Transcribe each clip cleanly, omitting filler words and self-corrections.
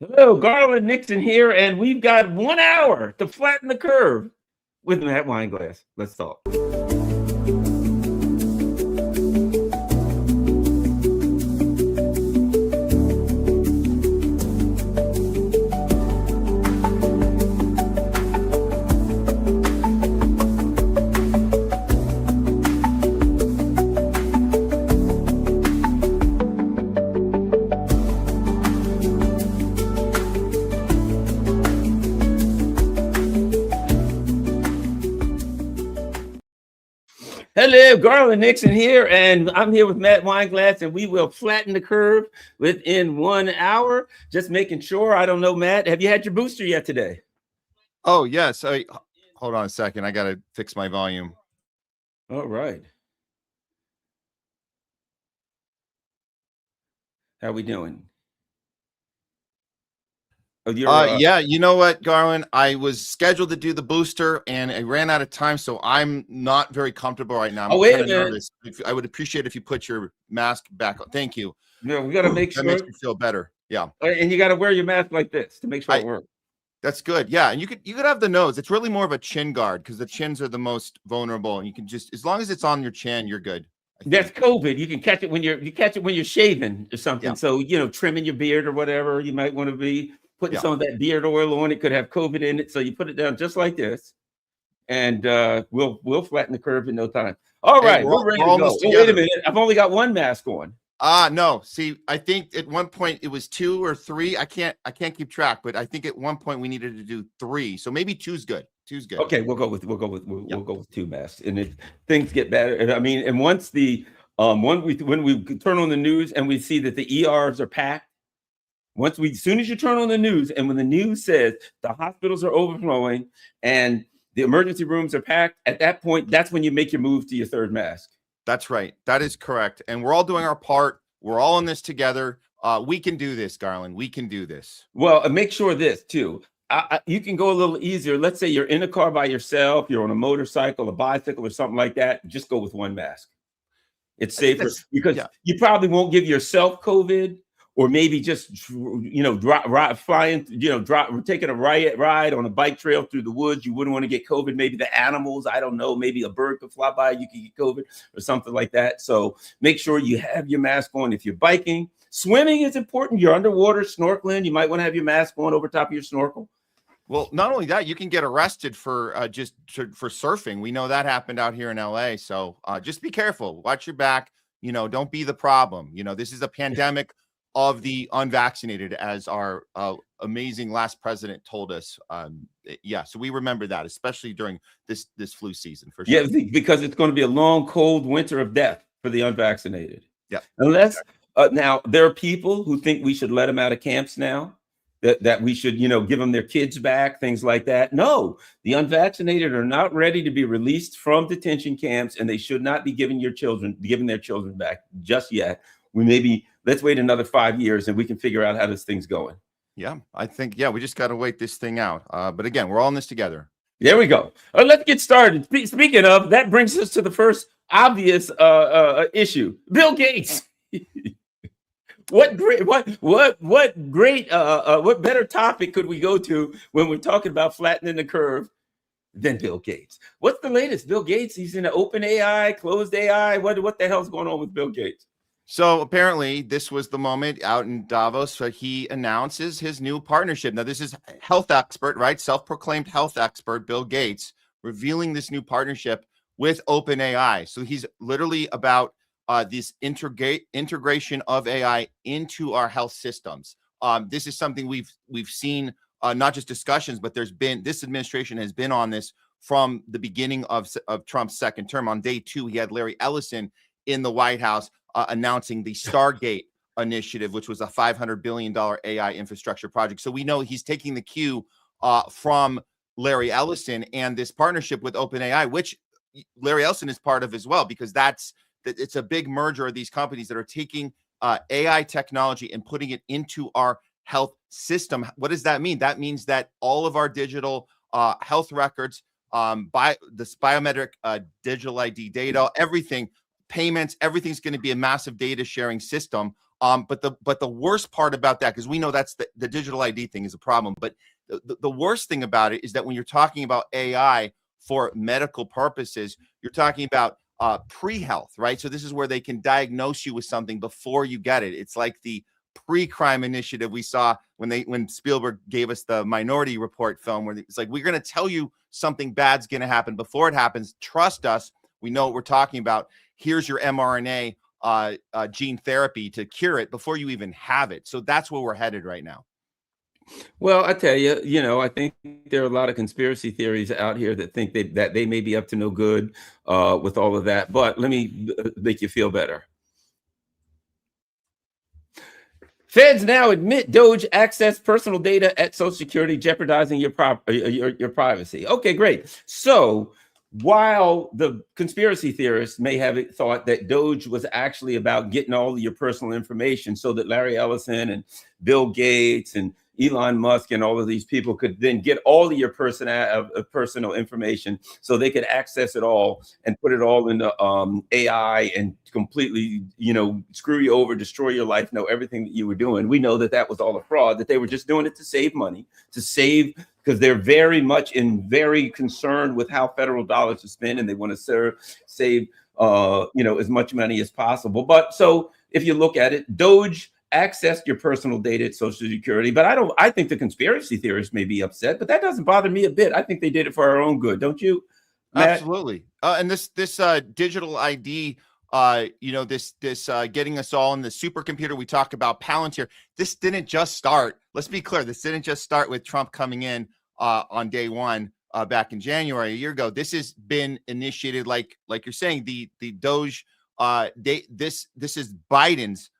Hello, Garland Nixon here, and we've got 1 hour to flatten the curve with Matt Weinglass. Let's talk. Hello, Garland Nixon here, and I'm here with Matt Weinglass, and we will flatten the curve within 1 hour. Just making sure. I don't know, Matt, have you had your booster yet today? Oh, yes. Hold on a second. I got to fix my volume. All right. How we doing? Oh, yeah, you know what, Garland? I was scheduled to do the booster, and I ran out of time, so I'm not very comfortable right now. I'm wait kind a of minute. nervous. I would appreciate if you put your mask back on. Thank you. Yeah, we got to make sure. That makes me feel better. Yeah. And you got to wear your mask like this to make sure it works. That's good. Yeah, and you could have the nose. It's really more of a chin guard because the chins are the most vulnerable, and you can just, as long as it's on your chin, you're good. That's COVID. You can catch it when you're shaving or something. Yeah. So trimming your beard or whatever, you might want to be putting some of that beard oil on. It could have COVID in it, so you put it down just like this, and we'll flatten the curve in no time. All right, we're ready to go. Oh, wait a minute, I've only got one mask on. No. See, I think at one point it was 2 or 3. I can't keep track, but I think at one point we needed to do 3. So maybe 2's good. 2's good. Okay, we'll go with 2 masks. And if things get better, I mean, and once the when we turn on the news and we see that the ERs are packed, as soon as you turn on the news and when the news says the hospitals are overflowing and the emergency rooms are packed, at that point, that's when you make your move to your 3rd mask. That's right. That is correct. And we're all doing our part. We're all in this together. We can do this, Garland. We can do this. Well, make sure this too. You can go a little easier. Let's say you're in a car by yourself, you're on a motorcycle, a bicycle, or something like that. Just go with 1 mask. It's safer because you probably won't give yourself COVID, or maybe just taking a ride on a bike trail through the woods. You wouldn't want to get COVID. Maybe the animals, I don't know, maybe a bird could fly by, you could get COVID or something like that. So make sure you have your mask on. If you're biking, swimming is important. You're underwater snorkeling, you might want to have your mask on over top of your snorkel. Well, not only that, you can get arrested for for surfing. We know that happened out here in LA. So just be careful. Watch your back. Don't be the problem. This is a pandemic of the unvaccinated, as our amazing last president told us. So we remember that, especially during this flu season, for sure. Yeah, because it's going to be a long, cold winter of death for the unvaccinated. Yeah. Unless now there are people who think we should let them out of camps now, that we should, give them their kids back, things like that. No, the unvaccinated are not ready to be released from detention camps, and they should not be giving their children back just yet. Let's wait another 5 years and we can figure out how this thing's going. Yeah, I think, we just got to wait this thing out. But again, we're all in this together. There we go. Let's get started. Speaking of, that brings us to the first obvious issue. Bill Gates. What better topic could we go to when we're talking about flattening the curve than Bill Gates? What's the latest? Bill Gates, he's in the OPENAI, closed AI. What the hell's going on with Bill Gates? So apparently this was the moment out in Davos. So he announces his new partnership. Now, this is health expert, right? Self-proclaimed health expert, Bill Gates, revealing this new partnership with OPENAI. So he's literally about this integration of AI into our health systems. This is something we've seen, not just discussions, but this administration has been on this from the beginning of Trump's 2nd term. On day 2, he had Larry Ellison in the White House announcing the Stargate initiative, which was a $500 billion AI infrastructure project. So we know he's taking the cue from Larry Ellison and this partnership with OPENAI, which Larry Ellison is part of as well, because it's a big merger of these companies that are taking AI technology and putting it into our health system. What does that mean? That means that all of our digital health records, this biometric digital ID data, everything, payments, everything's going to be a massive data sharing system But the worst part about that, because we know that's the digital ID thing is a problem, but the worst thing about it is that when you're talking about AI for medical purposes, you're talking about pre-health, right? So this is where they can diagnose you with something before you get it. It's like the pre-crime initiative we saw when Spielberg gave us the Minority Report film, where it's like, we're going to tell you something bad's going to happen before it happens. Trust us. We know what we're talking about. Here's your mRNA gene therapy to cure it before you even have it. So that's where we're headed right now. Well, I tell you, I think there are a lot of conspiracy theories out here that think that they may be up to no good with all of that. But let me make you feel better. Feds now admit Doge accessed personal data at Social Security, jeopardizing your privacy. Okay, great. So while the conspiracy theorists may have thought that Doge was actually about getting all of your personal information so that Larry Ellison and Bill Gates and Elon Musk and all of these people could then get all of your personal information so they could access it all and put it all into AI and completely, screw you over, destroy your life, know everything that you were doing. We know that that was all a fraud, that they were just doing it to save money, because they're very concerned with how federal dollars are spent, and they want to save as much money as possible. But so if you look at it, Doge accessed your personal data at Social Security. But I think the conspiracy theorists may be upset, but that doesn't bother me a bit. I think they did it for our own good. Don't you, Matt? Absolutely. And this digital ID, this getting us all in the supercomputer, we talk about Palantir. This didn't just start. Let's be clear. This didn't just start with Trump coming in on day one back in January, a year ago. This has been initiated, like you're saying, the Doge. This is Biden's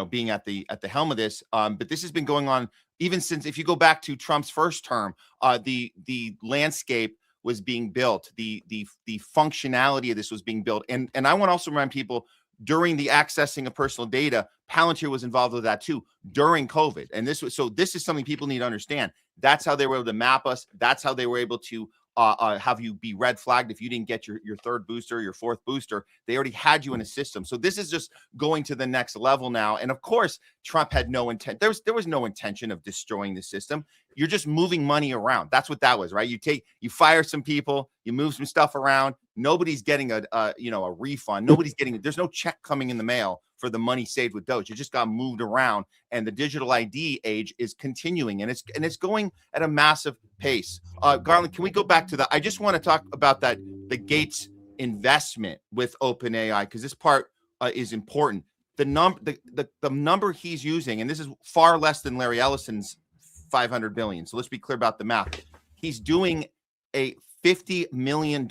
being at the helm of this. But this has been going on even since, if you go back to Trump's first term, the landscape was being built, the functionality of this was being built. And I want to also remind people, during the accessing of personal data, Palantir was involved with that too during COVID. And this is something people need to understand. That's how they were able to map us. That's how they were able to have you be red flagged if you didn't get your third booster, your fourth booster. They already had you in a system. So this is just going to the next level now. And of course, Trump had no intent. There was no intention of destroying the system. You're just moving money around. That's what that was, right? You fire some people, you move some stuff around. Nobody's getting a refund. There's no check coming in the mail for the money saved with Doge. It just got moved around, and the digital ID age is continuing, and it's going at a massive pace. Garland, can we go back to that? I just want to talk about the Gates investment with OpenAI, because this part is important. The number he's using, and this is far less than Larry Ellison's $500 billion. So let's be clear about the math. He's doing a $50 million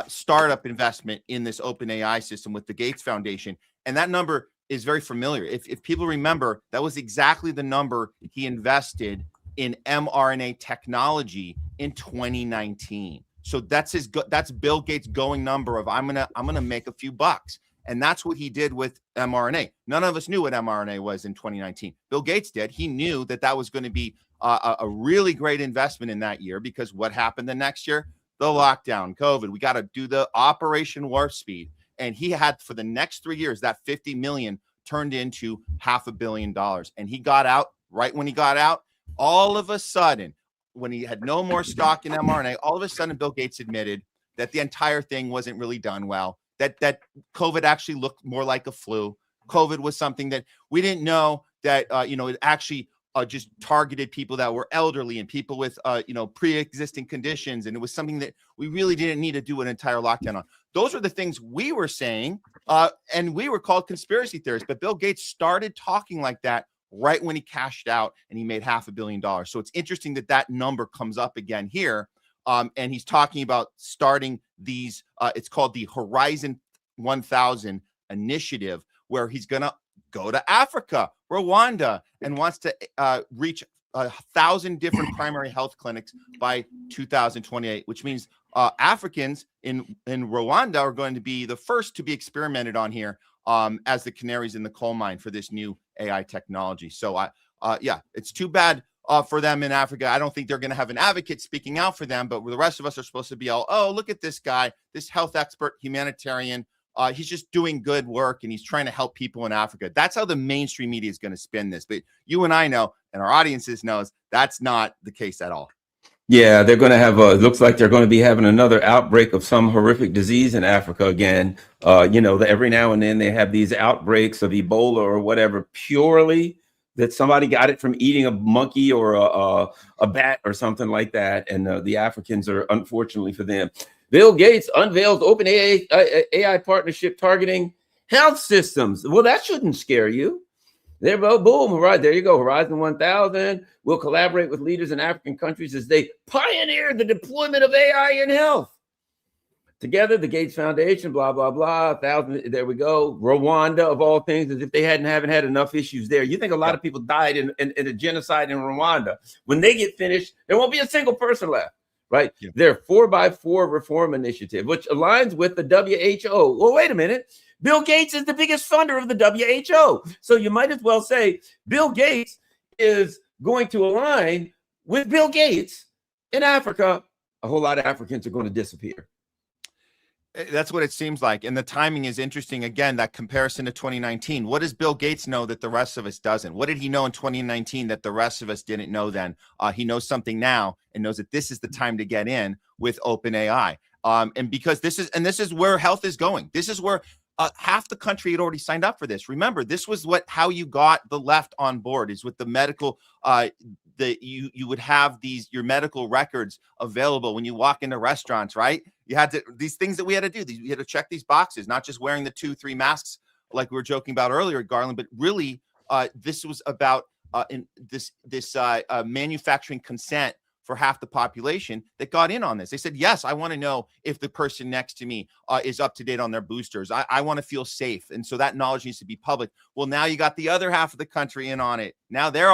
startup investment in this OpenAI system with the Gates Foundation. And that number is very familiar. If people remember, that was exactly the number he invested in mRNA technology in 2019. So that's Bill Gates' going number of I'm gonna make a few bucks. And that's what he did with mRNA. None of us knew what mRNA was in 2019. Bill Gates did. He knew that was going to be a really great investment in that year, because what happened the next year? The lockdown, COVID. We got to do the Operation Warp Speed. And he had, for the next 3 years, that 50 million turned into $500 million. And he got out. Right when he got out, all of a sudden, when he had no more stock in mRNA, all of a sudden Bill Gates admitted that the entire thing wasn't really done well. That COVID actually looked more like a flu. COVID was something that we didn't know that, it actually just targeted people that were elderly and people with, pre-existing conditions. And it was something that we really didn't need to do an entire lockdown on. Those are the things we were saying, and we were called conspiracy theorists. But Bill Gates started talking like that right when he cashed out and he made $500 million. So it's interesting that number comes up again here. And he's talking about starting these, it's called the Horizon 1000 initiative, where he's going to go to Africa, Rwanda, and wants to reach 1,000 different primary health clinics by 2028, which means Africans in Rwanda are going to be the first to be experimented on here as the canaries in the coal mine for this new AI technology. So, it's too bad for them in Africa. I don't think they're going to have an advocate speaking out for them, but the rest of us are supposed to be all, oh, look at this guy, this health expert, humanitarian, He's just doing good work and he's trying to help people in Africa. That's how the mainstream media is going to spin this. But you and I know, and our audiences knows, that's not the case at all. Yeah, they're going to have it looks like they're going to be having another outbreak of some horrific disease in Africa again. Every now and then they have these outbreaks of Ebola or whatever, purely that somebody got it from eating a monkey or a bat or something like that. And the Africans are, unfortunately for them. Bill Gates unveils OpenAI AI partnership targeting health systems. Well, that shouldn't scare you. There, boom, right there you go. Horizon 1000 will collaborate with leaders in African countries as they pioneer the deployment of AI in health. Together, the Gates Foundation, blah, blah, blah, 1,000, there we go. Rwanda, of all things, as if they haven't had enough issues there. You think a lot of people died in a genocide in Rwanda. When they get finished, there won't be a single person left. Right? Yeah. Their 4x4 reform initiative, which aligns with the WHO. Well, wait a minute. Bill Gates is the biggest funder of the WHO. So you might as well say Bill Gates is going to align with Bill Gates in Africa. A whole lot of Africans are going to disappear. That's what it seems like. And the timing is interesting. Again, that comparison to 2019. What does Bill Gates know that the rest of us doesn't? What did he know in 2019 that the rest of us didn't know then? He knows something now and knows that this is the time to get in with OpenAI. And because this is where health is going. This is where half the country had already signed up for this. Remember, this was how you got the left on board, is with the medical you would have your medical records available when you walk into restaurants, right? You had to, these things that we had to do, we had to check these boxes, not just wearing the 2-3 masks like we were joking about earlier, Garland, but really this was about manufacturing consent for half the population that got in on this. They said, yes, I want to know if the person next to me is up to date on their boosters. I want to feel safe. And so that knowledge needs to be public. Well, now you got the other half of the country in on it. Now they're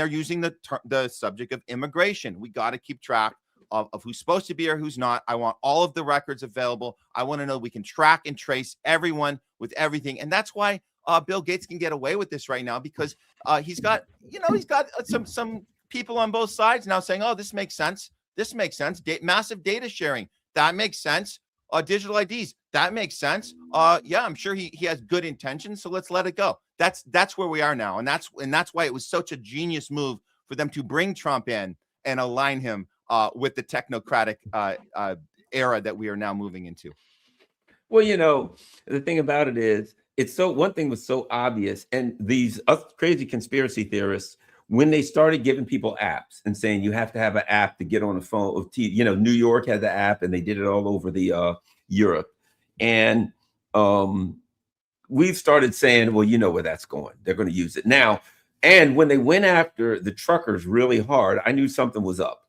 using the subject of immigration. We got to keep track of who's supposed to be or who's not. I want all of the records available. I want to know we can track and trace everyone with everything. And that's why Bill Gates can get away with this right now, because he's got some people on both sides now saying, oh, this makes sense. This makes sense. Massive data sharing. That makes sense. Digital IDs. That makes sense. Yeah, I'm sure he has good intentions. So let's let it go. That's where we are now. And that's why it was such a genius move for them to bring Trump in and align him with the technocratic era that we are now moving into. Well, the thing about it is, one thing was so obvious, and these crazy conspiracy theorists, when they started giving people apps and saying you have to have an app to get on a phone, New York had the app, and they did it all over the Europe, and we've started saying, well, you know where that's going. They're going to use it now. And when they went after the truckers really hard, I knew something was up,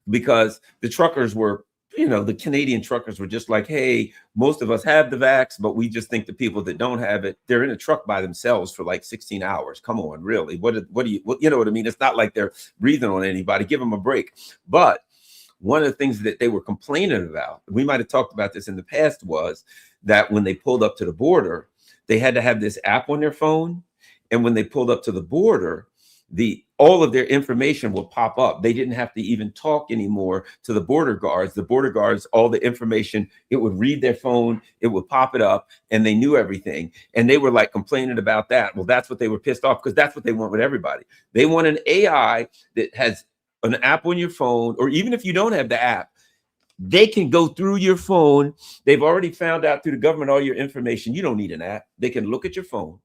because the truckers were, the Canadian truckers were just like, hey, most of us have the vax, but we just think the people that don't have it, they're in a truck by themselves for like 16 hours. Come on, really? What you know what I mean? It's not like they're breathing on anybody. Give them a break. But one of the things that they were complaining about, we might have talked about this in the past, was that when they pulled up to the border, they had to have this app on their phone. And when they pulled up to the border, all of their information will pop up. They didn't have to even talk anymore to the border guards. The border guards, all the information, it would read their phone, it would pop it up, and they knew everything. And they were like complaining about that. Well, that's what they were pissed off, because that's what they want with everybody. They want an AI that has an app on your phone, or even if you don't have the app, they can go through your phone. They've already found out through the government all your information. You don't need an app. They can look at your phone,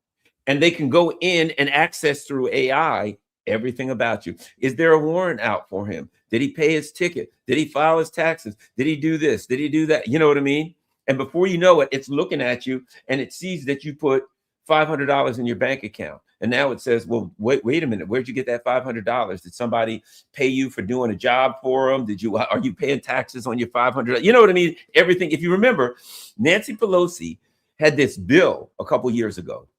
and they can go in and access through AI everything about you. Is there a warrant out for him? Did he pay his ticket? Did he file his taxes? Did he do this? Did he do that? You know what I mean? And before you know it, it's looking at you, and it sees that you put $500 in your bank account. And now it says, well, wait a minute. Where'd you get that $500? Did somebody pay you for doing a job for them? Are you paying taxes on your $500? You know what I mean? Everything. If you remember, Nancy Pelosi had this bill a couple years ago,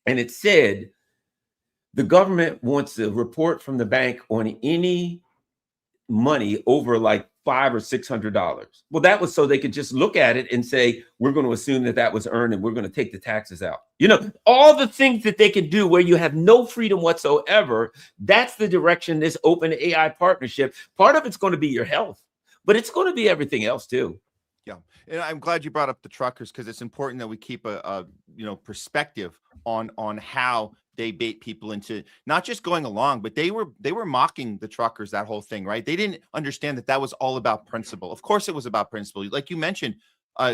and it said, the government wants a report from the bank on any money over like $500 or $600. Well, that was so they could just look at it and say, we're going to assume that was earned, and we're going to take the taxes out. All the things that they can do where you have no freedom whatsoever. That's the direction this OpenAI partnership. Part of it's going to be your health, but it's going to be everything else too. Yeah, and I'm glad you brought up the truckers, because it's important that we keep a perspective on how they bait people into not just going along, but they were mocking the truckers, that whole thing, right? They didn't understand that was all about principle. Of course, it was about principle. Like you mentioned,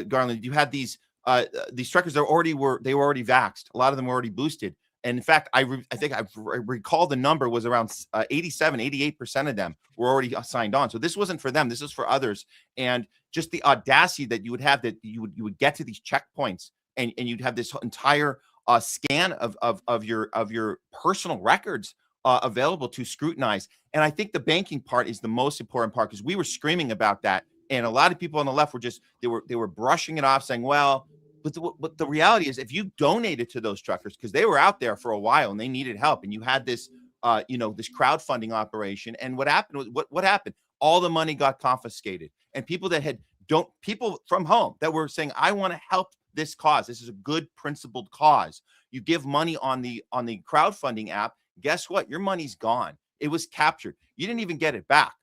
Garland, you had these truckers that were already vaxxed. A lot of them were already boosted. And in fact, I think I recall the number was around 88% of them were already signed on. So this wasn't for them. This is for others. And just the audacity that you would have, that you would get to these checkpoints, and you'd have this entire scan of your personal records available to scrutinize. And I think the banking part is the most important part, because we were screaming about that. And a lot of people on the left were they were brushing it off, saying, well, but the reality is, if you donated to those truckers, because they were out there for a while and they needed help, and you had this, this crowdfunding operation, and what happened was, what happened? All the money got confiscated, and people from home that were saying, I want to help this cause. This is a good principled cause. You give money on the crowdfunding app. Guess what? Your money's gone. It was captured. You didn't even get it back.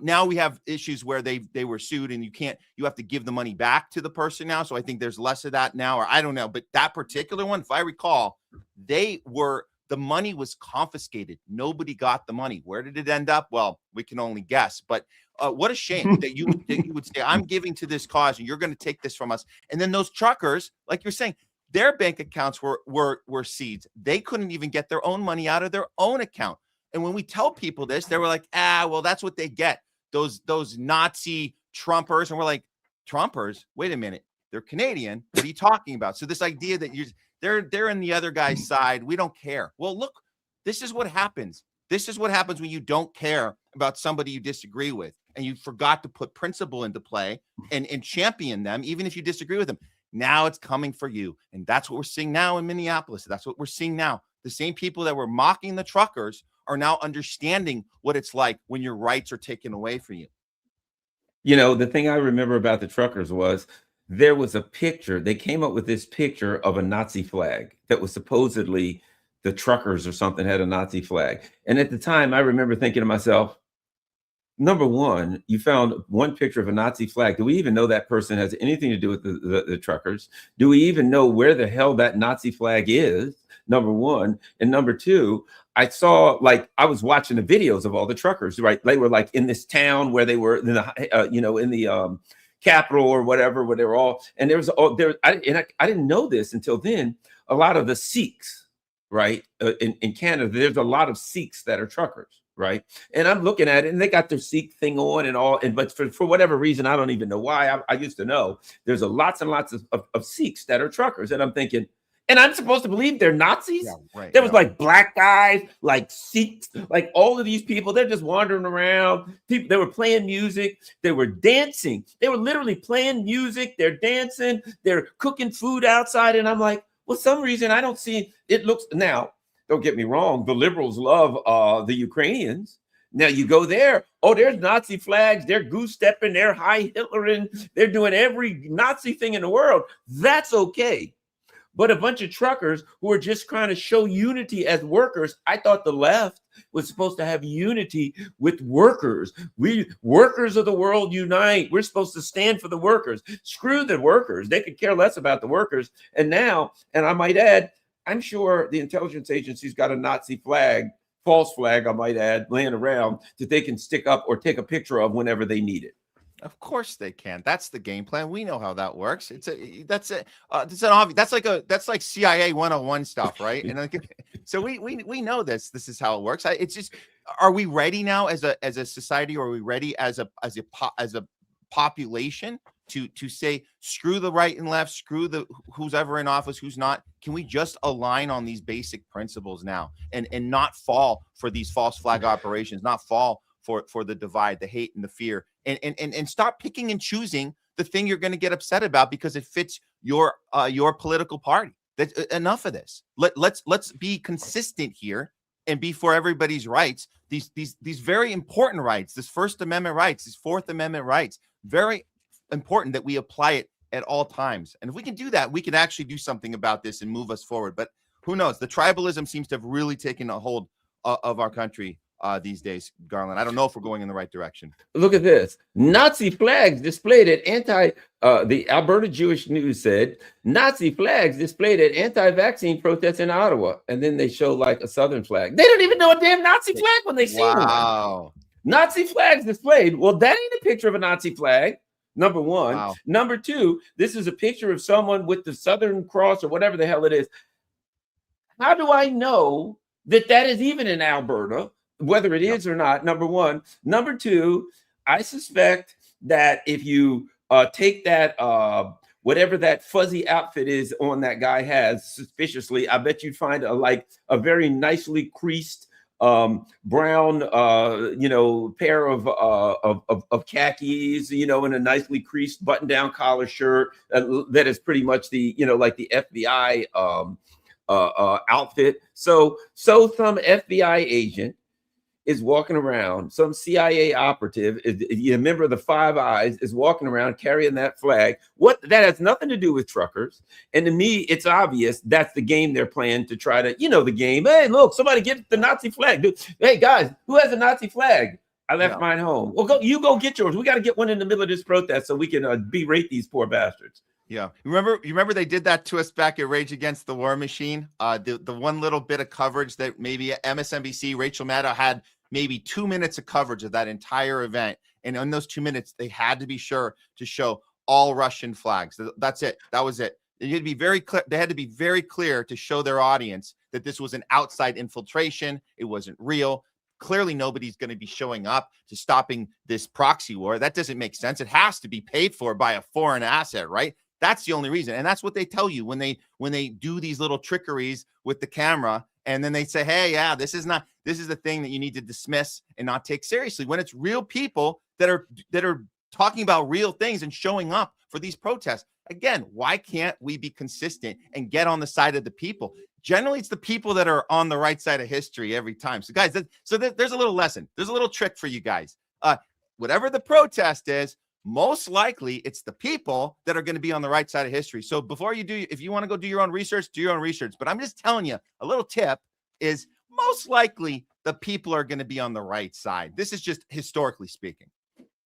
Now we have issues where they were sued, and you have to give the money back to the person now. So I think there's less of that now, or I don't know. But that particular one, if I recall, the money was confiscated. Nobody got the money. Where did it end up? Well, we can only guess. But what a shame that you would say, I'm giving to this cause, and you're going to take this from us. And then those truckers, like you're saying, their bank accounts were seized. They couldn't even get their own money out of their own account. And when we tell people this, they were like, well, that's what they get. Those Nazi Trumpers. And we're like, Trumpers? Wait a minute. They're Canadian. What are you talking about? So this idea that they're in the other guy's side. We don't care. Well, look, this is what happens. This is what happens when you don't care about somebody you disagree with, and you forgot to put principle into play and champion them, even if you disagree with them. Now it's coming for you. And that's what we're seeing now in Minneapolis. That's what we're seeing now. The same people that were mocking the truckers are now understanding what it's like when your rights are taken away from you. The thing I remember about the truckers was there was a picture. They came up with this picture of a Nazi flag that was supposedly the truckers or something had a Nazi flag. And at the time, I remember thinking to myself, number one, you found one picture of a Nazi flag. Do we even know that person has anything to do with the truckers? Do we even know where the hell that Nazi flag is? Number one. And number two, I saw, I was watching the videos of all the truckers, right? They were like in this town where they were in the, capital or whatever, where they were all, and there was all there. I didn't know this until then. A lot of the Sikhs, right? In Canada, there's a lot of Sikhs that are truckers, right? And I'm looking at it, and they got their Sikh thing on and all, but for whatever reason, I don't even know why. I used to know there's lots and lots of Sikhs that are truckers, and I'm thinking, and I'm supposed to believe they're Nazis? Yeah, right, there was like black guys, like Sikhs, like all of these people. They're just wandering around. People, they were playing music. They were dancing. They were literally playing music. They're dancing. They're cooking food outside. And I'm like, well, some reason I don't see it. Looks now, don't get me wrong. The liberals love the Ukrainians. Now you go there. Oh, there's Nazi flags. They're goose stepping. They're high Hitlering. They're doing every Nazi thing in the world. That's okay. But a bunch of truckers who are just trying to show unity as workers. I thought the left was supposed to have unity with workers. We workers of the world unite. We're supposed to stand for the workers. Screw the workers. They could care less about the workers. And now, and I might add, I'm sure the intelligence agency's got a Nazi flag, false flag, I might add, laying around that they can stick up or take a picture of whenever they need it. Of course they can. That's the game plan. We know how that works. That's an obvious. That's like CIA 101 stuff, right? And so we know this. This is how it works. It's just, are we ready now as a society, or are we ready as a population to say screw the right and left, screw who's ever in office, who's not? Can we just align on these basic principles now and not fall for these false flag operations, not fall for the divide, the hate, and the fear, and stop picking and choosing the thing you're going to get upset about because it fits your political party? That's enough of this. Let's be consistent here and be for everybody's rights. These very important rights, this First Amendment rights, these Fourth Amendment rights, very important that we apply it at all times. And if we can do that, we can actually do something about this and move us forward. But who knows? The tribalism seems to have really taken a hold of our country these days, Garland. I don't know if we're going in the right direction. Look at this. Nazi flags displayed at the Alberta Jewish News said, Nazi flags displayed at anti-vaccine protests in Ottawa. And then they show like a Southern flag. They don't even know a damn Nazi flag when they see one. Wow. Nazi flags displayed. Well, that ain't a picture of a Nazi flag. Number one. Wow. Number two, this is a picture of someone with the Southern Cross or whatever the hell it is. How do I know that that is even in Alberta, whether it is or not? Number one. Number two, I suspect that if you take that, whatever that fuzzy outfit is on that guy has suspiciously, I bet you'd find a very nicely creased brown, pair of khakis, in a nicely creased button-down collar shirt that is pretty much the, like the FBI outfit. So some FBI agent is walking around, some CIA operative, a member of the Five Eyes, is walking around carrying that flag. What that has nothing to do with truckers. And to me, it's obvious that's the game they're playing to try to, the game. Hey, look, somebody get the Nazi flag. Dude. Hey guys, who has a Nazi flag? I left mine home. Well, go get yours. We got to get one in the middle of this protest so we can berate these poor bastards. Yeah. You remember they did that to us back at Rage Against the War Machine? The one little bit of coverage that maybe MSNBC, Rachel Maddow had maybe 2 minutes of coverage of that entire event. And in those 2 minutes, they had to be sure to show all Russian flags. That's it. That was it. They had to be very clear. They had to be very clear to show their audience that this was an outside infiltration. It wasn't real. Clearly, nobody's going to be showing up to stopping this proxy war. That doesn't make sense. It has to be paid for by a foreign asset, right? That's the only reason. And that's what they tell you when they do these little trickeries with the camera. And then they say, hey, yeah, this is the thing that you need to dismiss and not take seriously, when it's real people that are talking about real things and showing up for these protests. Again, why can't we be consistent and get on the side of the people? Generally, it's the people that are on the right side of history every time. So guys, there's a little lesson. There's a little trick for you guys. Whatever the protest is, most likely it's the people that are going to be on the right side of history. So before you do, if you want to go do your own research, do your own research. But I'm just telling you, a little tip is most likely the people are going to be on the right side. This is just historically speaking.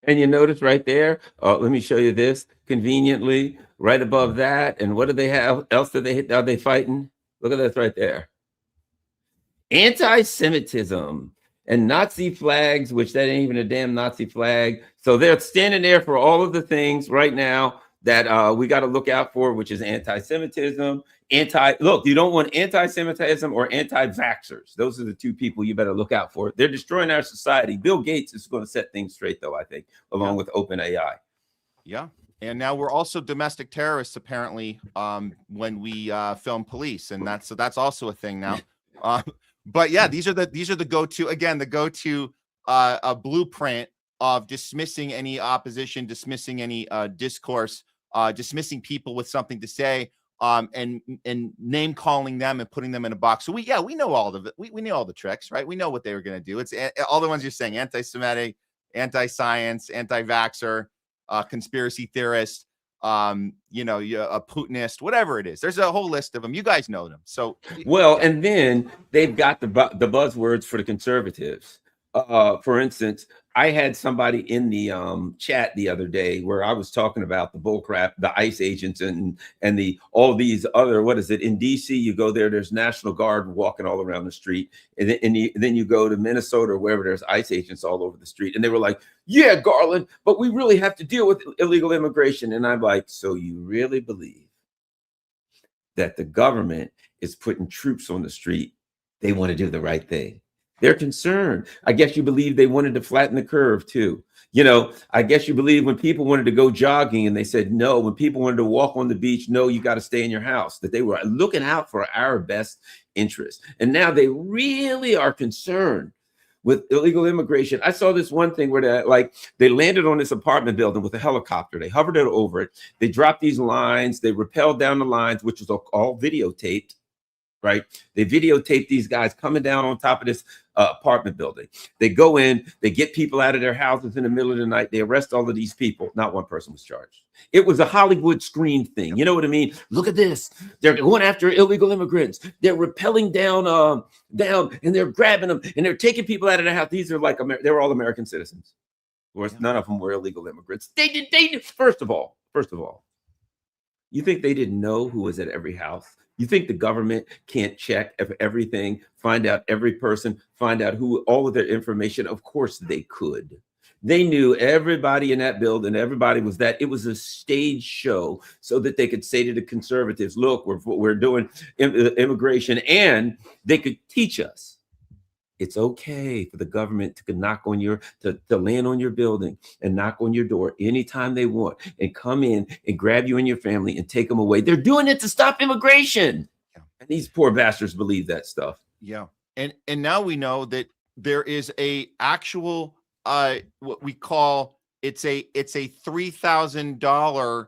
And you notice right there, let me show you this conveniently right above that. And what do they have? Else are they fighting? Look at this right there. Anti-Semitism and Nazi flags, which that ain't even a damn Nazi flag. So they're standing there for all of the things right now that we got to look out for, which is anti-Semitism. Look, you don't want anti-Semitism or anti-vaxxers. Those are the two people you better look out for. They're destroying our society. Bill Gates is going to set things straight, though, I think, along with OpenAI. Yeah. And now we're also domestic terrorists, apparently, when we film police. And that's also a thing now. But yeah, these are the go-to blueprint of dismissing any opposition, dismissing any discourse, dismissing people with something to say, and name calling them and putting them in a box. So we know all of it. We know all the tricks, right? We know what they were going to do. It's all the ones you're saying: anti-Semitic, anti-science, anti-vaxxer, conspiracy theorist, a Putinist, whatever it is. There's a whole list of them. You guys know them. So well, and then they've got the buzzwords for the conservatives. For instance, I had somebody in the chat the other day where I was talking about the bullcrap, the ICE agents and all these other, what is it? In DC, you go there's National Guard walking all around the street. And then you go to Minnesota or wherever there's ICE agents all over the street. And they were like, yeah, Garland, but we really have to deal with illegal immigration. And I'm like, so you really believe that the government is putting troops on the street? They want to do the right thing. They're concerned. I guess you believe they wanted to flatten the curve too. I guess you believe when people wanted to go jogging and they said no, when people wanted to walk on the beach, no, you got to stay in your house, that they were looking out for our best interest. And now they really are concerned with illegal immigration. I saw this one thing where they landed on this apartment building with a helicopter. They hovered it over it. They dropped these lines. They rappelled down the lines, which was all videotaped. right? They videotape these guys coming down on top of this apartment building. They go in, they get people out of their houses in the middle of the night. They arrest all of these people. Not one person was charged. It was a Hollywood screen thing. You know what I mean? Look at this. They're going after illegal immigrants. They're rappelling down, and they're grabbing them, and they're taking people out of their house. These are like, they're all American citizens. Of course, none of them were illegal immigrants. They did. First of all, you think they didn't know who was at every house? You think the government can't check everything, find out every person, find out who, all of their information? Of course they could. They knew everybody in that building, everybody was that. It was a stage show so that they could say to the conservatives, look, we're doing immigration, and they could teach us. It's okay for the government to knock on to land on your building and knock on your door anytime they want and come in and grab you and your family and take them away. They're doing it to stop immigration. Yeah. And these poor bastards believe that stuff. Yeah. And now we know that there is a actual what we call it's a $3,000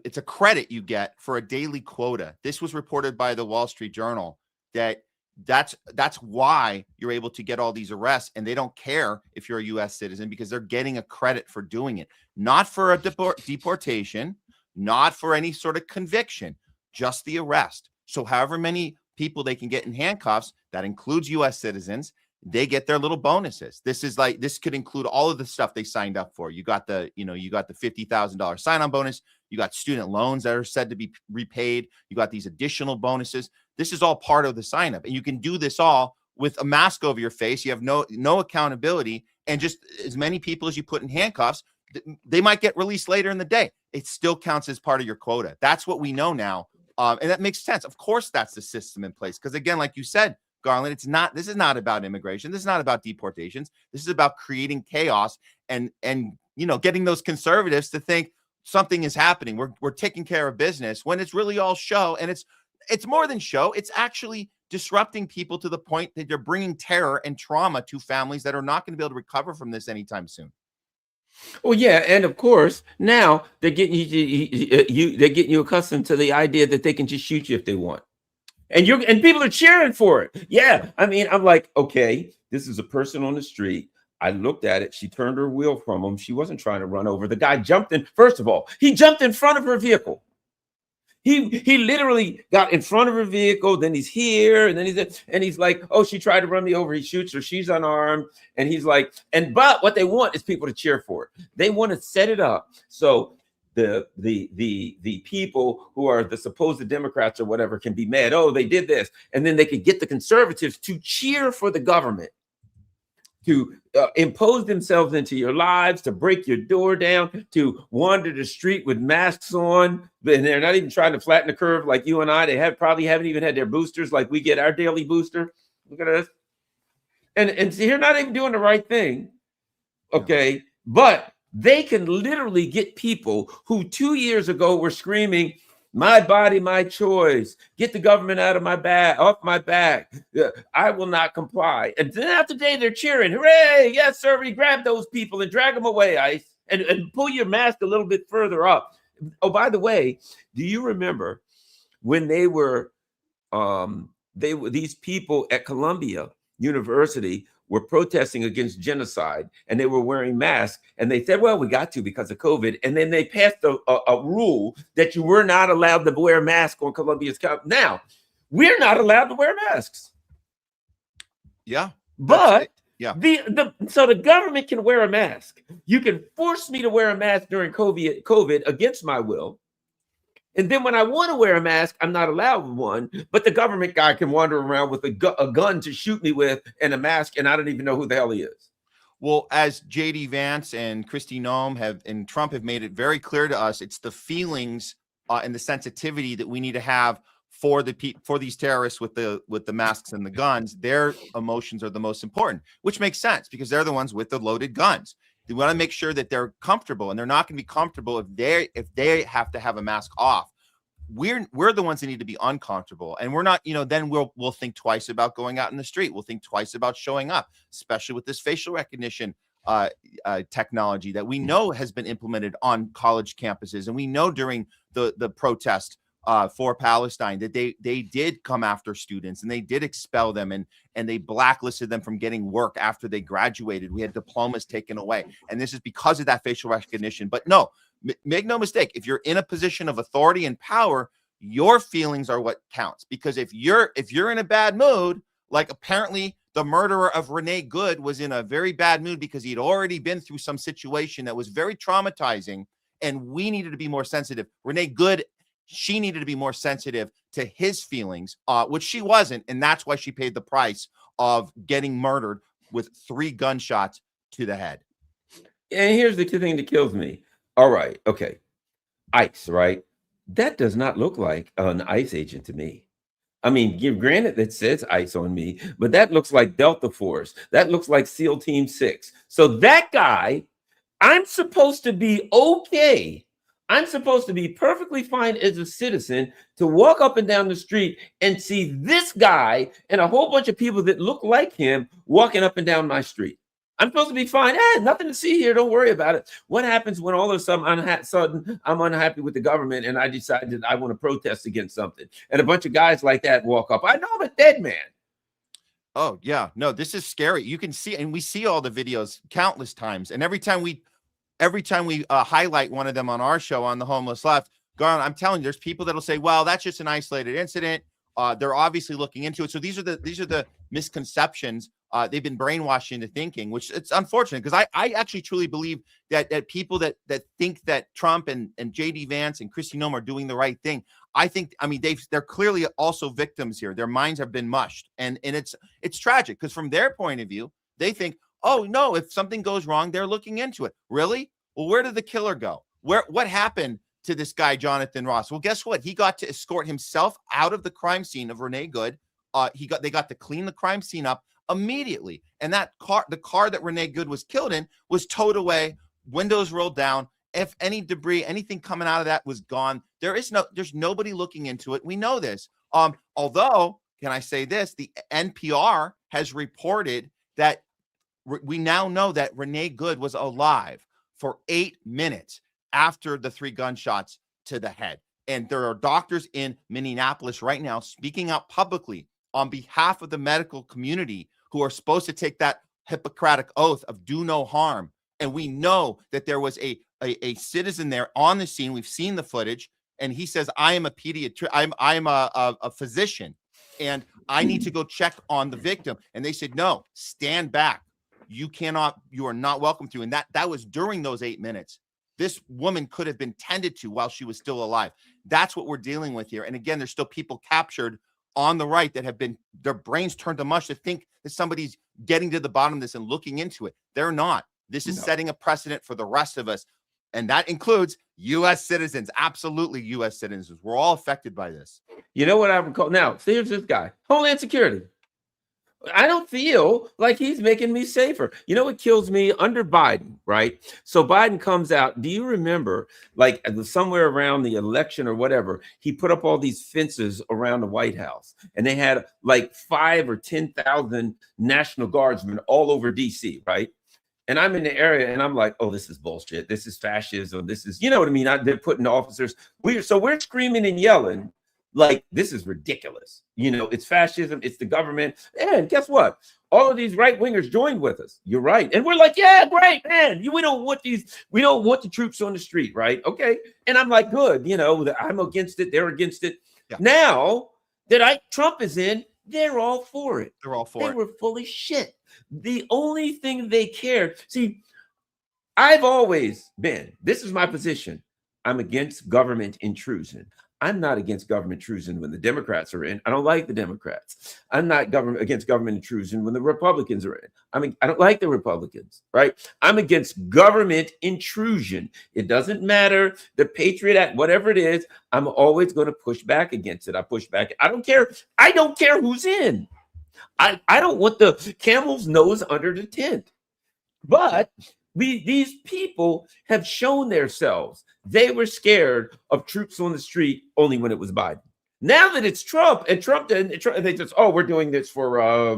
it's a credit you get for a daily quota. This was reported by the Wall Street Journal that's why you're able to get all these arrests, and they don't care if you're a U.S. citizen because they're getting a credit for doing it, not for a deportation, not for any sort of conviction, just the arrest. So however many people they can get in handcuffs, that includes U.S. citizens, they get their little bonuses. This could include all of the stuff they signed up for. You got the $50,000 sign-on bonus. You got student loans that are said to be repaid. You got these additional bonuses. This is all part of the sign-up, and you can do this all with a mask over your face. You have no accountability, and just as many people as you put in handcuffs, they might get released later in the day. It still counts as part of your quota. That's what we know now, and that makes sense. Of course, that's the system in place because, again, like you said, Garland, this is not about immigration. This is not about deportations. This is about creating chaos and getting those conservatives to think something is happening. We're taking care of business when it's really all show, and it's more than show. It's actually disrupting people to the point that they're bringing terror and trauma to families that are not going to be able to recover from this anytime soon. Well, yeah, and of course now they're getting you accustomed to the idea that they can just shoot you if they want. And people are cheering for it. Yeah. I mean, I'm like, okay, this is a person on the street. I looked at it. She turned her wheel from him. She wasn't trying to run over. The guy jumped in. First of all, he jumped in front of her vehicle. He literally got in front of her vehicle. Then he's here. And then he's like, oh, she tried to run me over. He shoots her. She's unarmed. And he's like, but what they want is people to cheer for it. They want to set it up. So the people who are the supposed Democrats or whatever can be mad. Oh, they did this. And then they could get the conservatives to cheer for the government, to impose themselves into your lives, to break your door down, to wander the street with masks on. And they're not even trying to flatten the curve like you and I. They probably haven't even had their boosters like we get our daily booster. Look at us. And so you're not even doing the right thing. Okay. No. But they can literally get people who 2 years ago were screaming, my body, my choice, get the government out of my back, off my back. I will not comply. And then after today, they're cheering, hooray, yes, sir, we grab those people and drag them away, ICE, and pull your mask a little bit further up. Oh, by the way, do you remember when they were these people at Columbia University were protesting against genocide, and they were wearing masks, and they said, well, we got to because of COVID. And then they passed a rule that you were not allowed to wear a mask on Columbia's campus. Now, we're not allowed to wear masks. Yeah. But yeah. So the government can wear a mask. You can force me to wear a mask during COVID against my will. And then when I want to wear a mask, I'm not allowed one, but the government guy can wander around with a gun to shoot me with and a mask, and I don't even know who the hell he is. Well, as J.D. Vance and Kristi Noem and Trump have made it very clear to us, it's the feelings and the sensitivity that we need to have for these terrorists with the masks and the guns. Their emotions are the most important, which makes sense because they're the ones with the loaded guns. They want to make sure that they're comfortable, and they're not going to be comfortable if they have to have a mask off. We're the ones that need to be uncomfortable, and we're not. Then we'll think twice about going out in the street. We'll think twice about showing up, especially with this facial recognition technology that we know has been implemented on college campuses, and we know during the protest for Palestine, that they did come after students and they did expel them and they blacklisted them from getting work after they graduated. We had diplomas taken away. And this is because of that facial recognition. But no, make no mistake, if you're in a position of authority and power, your feelings are what counts. Because if you're in a bad mood, like apparently the murderer of Renee Good was in a very bad mood because he'd already been through some situation that was very traumatizing, and we needed to be more sensitive. Renee Good, she needed to be more sensitive to his feelings, which she wasn't, and that's why she paid the price of getting murdered with 3 gunshots to the head. And here's the thing that kills me. All right, okay. ICE, right? That does not look like an ICE agent to me. I mean, granted, that says ICE on me, but that looks like Delta Force. That looks like SEAL Team 6. So that guy, I'm supposed to be okay. I'm supposed to be perfectly fine as a citizen to walk up and down the street and see this guy and a whole bunch of people that look like him walking up and down my street. I'm supposed to be fine. Nothing to see here. Don't worry about it. What happens when all of a sudden I'm unhappy with the government and I decide that I want to protest against something, and a bunch of guys like that walk up? I know I'm a dead man. Oh, yeah. No, this is scary. You can see, and we see all the videos countless times. And every time we highlight one of them on our show on the Homeless Left, Garland, I'm telling you, there's people that'll say, well, that's just an isolated incident. They're obviously looking into it. So these are the misconceptions they've been brainwashed into thinking, which it's unfortunate, because I actually truly believe that people that think that Trump and JD Vance and Kristi Noem are doing the right thing, I mean, they're clearly also victims here. Their minds have been mushed, and it's tragic, because from their point of view, they think, oh no, if something goes wrong, they're looking into it. Really? Well, where did the killer go? What happened to this guy, Jonathan Ross? Well, guess what? He got to escort himself out of the crime scene of Renee Good. They got to clean the crime scene up immediately. And the car that Renee Good was killed in was towed away, windows rolled down. If any debris, anything coming out of that was gone, there's nobody looking into it. We know this. Although, can I say this? The NPR has reported that we now know that Renee Good was alive for 8 minutes after the 3 gunshots to the head. And there are doctors in Minneapolis right now speaking out publicly on behalf of the medical community who are supposed to take that Hippocratic oath of do no harm. And we know that there was a citizen there on the scene. We've seen the footage, and he says, I am a pediatrician. I'm a physician, and I need to go check on the victim. And they said, no, stand back. You are not welcome to. And that was during those 8 minutes. This woman could have been tended to while she was still alive. That's what we're dealing with here. And again, there's still people captured on the right that have been, their brains turned to mush to think that somebody's getting to the bottom of this and looking into it. They're not. This is setting a precedent for the rest of us. And that includes U.S. citizens. Absolutely, U.S. citizens. We're all affected by this. You know what I would call now? Here's this guy, Homeland Security. I don't feel like he's making me safer. You know what kills me? Under Biden, right? So Biden comes out. Do you remember, like somewhere around the election or whatever, he put up all these fences around the White House, and they had like 5,000 or 10,000 National Guardsmen all over DC, right? And I'm in the area, and I'm like, oh, this is bullshit. This is fascism. This is, you know what I mean? They're putting officers. We're screaming and yelling like this is ridiculous. You know, it's fascism. It's the government. And guess what? All of these right wingers joined with us. You're right. And we're like, yeah, great, man. We don't want the troops on the street, right? Okay. And I'm like, good. You know, I'm against it. They're against it. Yeah. Now that Trump is in, they're all for it. They're all for it. They were full of shit. The only thing they cared. See, I've always been, this is my position. I'm against government intrusion. I'm not against government intrusion when the Democrats are in. I don't like the Democrats. I'm not against government intrusion when the Republicans are in. I don't like the Republicans, right? I'm against government intrusion. It doesn't matter, the Patriot Act, whatever it is, I'm always going to push back against it. I push back. I don't care. I don't care who's in. I don't want the camel's nose under the tent. But these people have shown themselves. They were scared of troops on the street only when it was Biden. Now that it's Trump, they just, oh, we're doing this for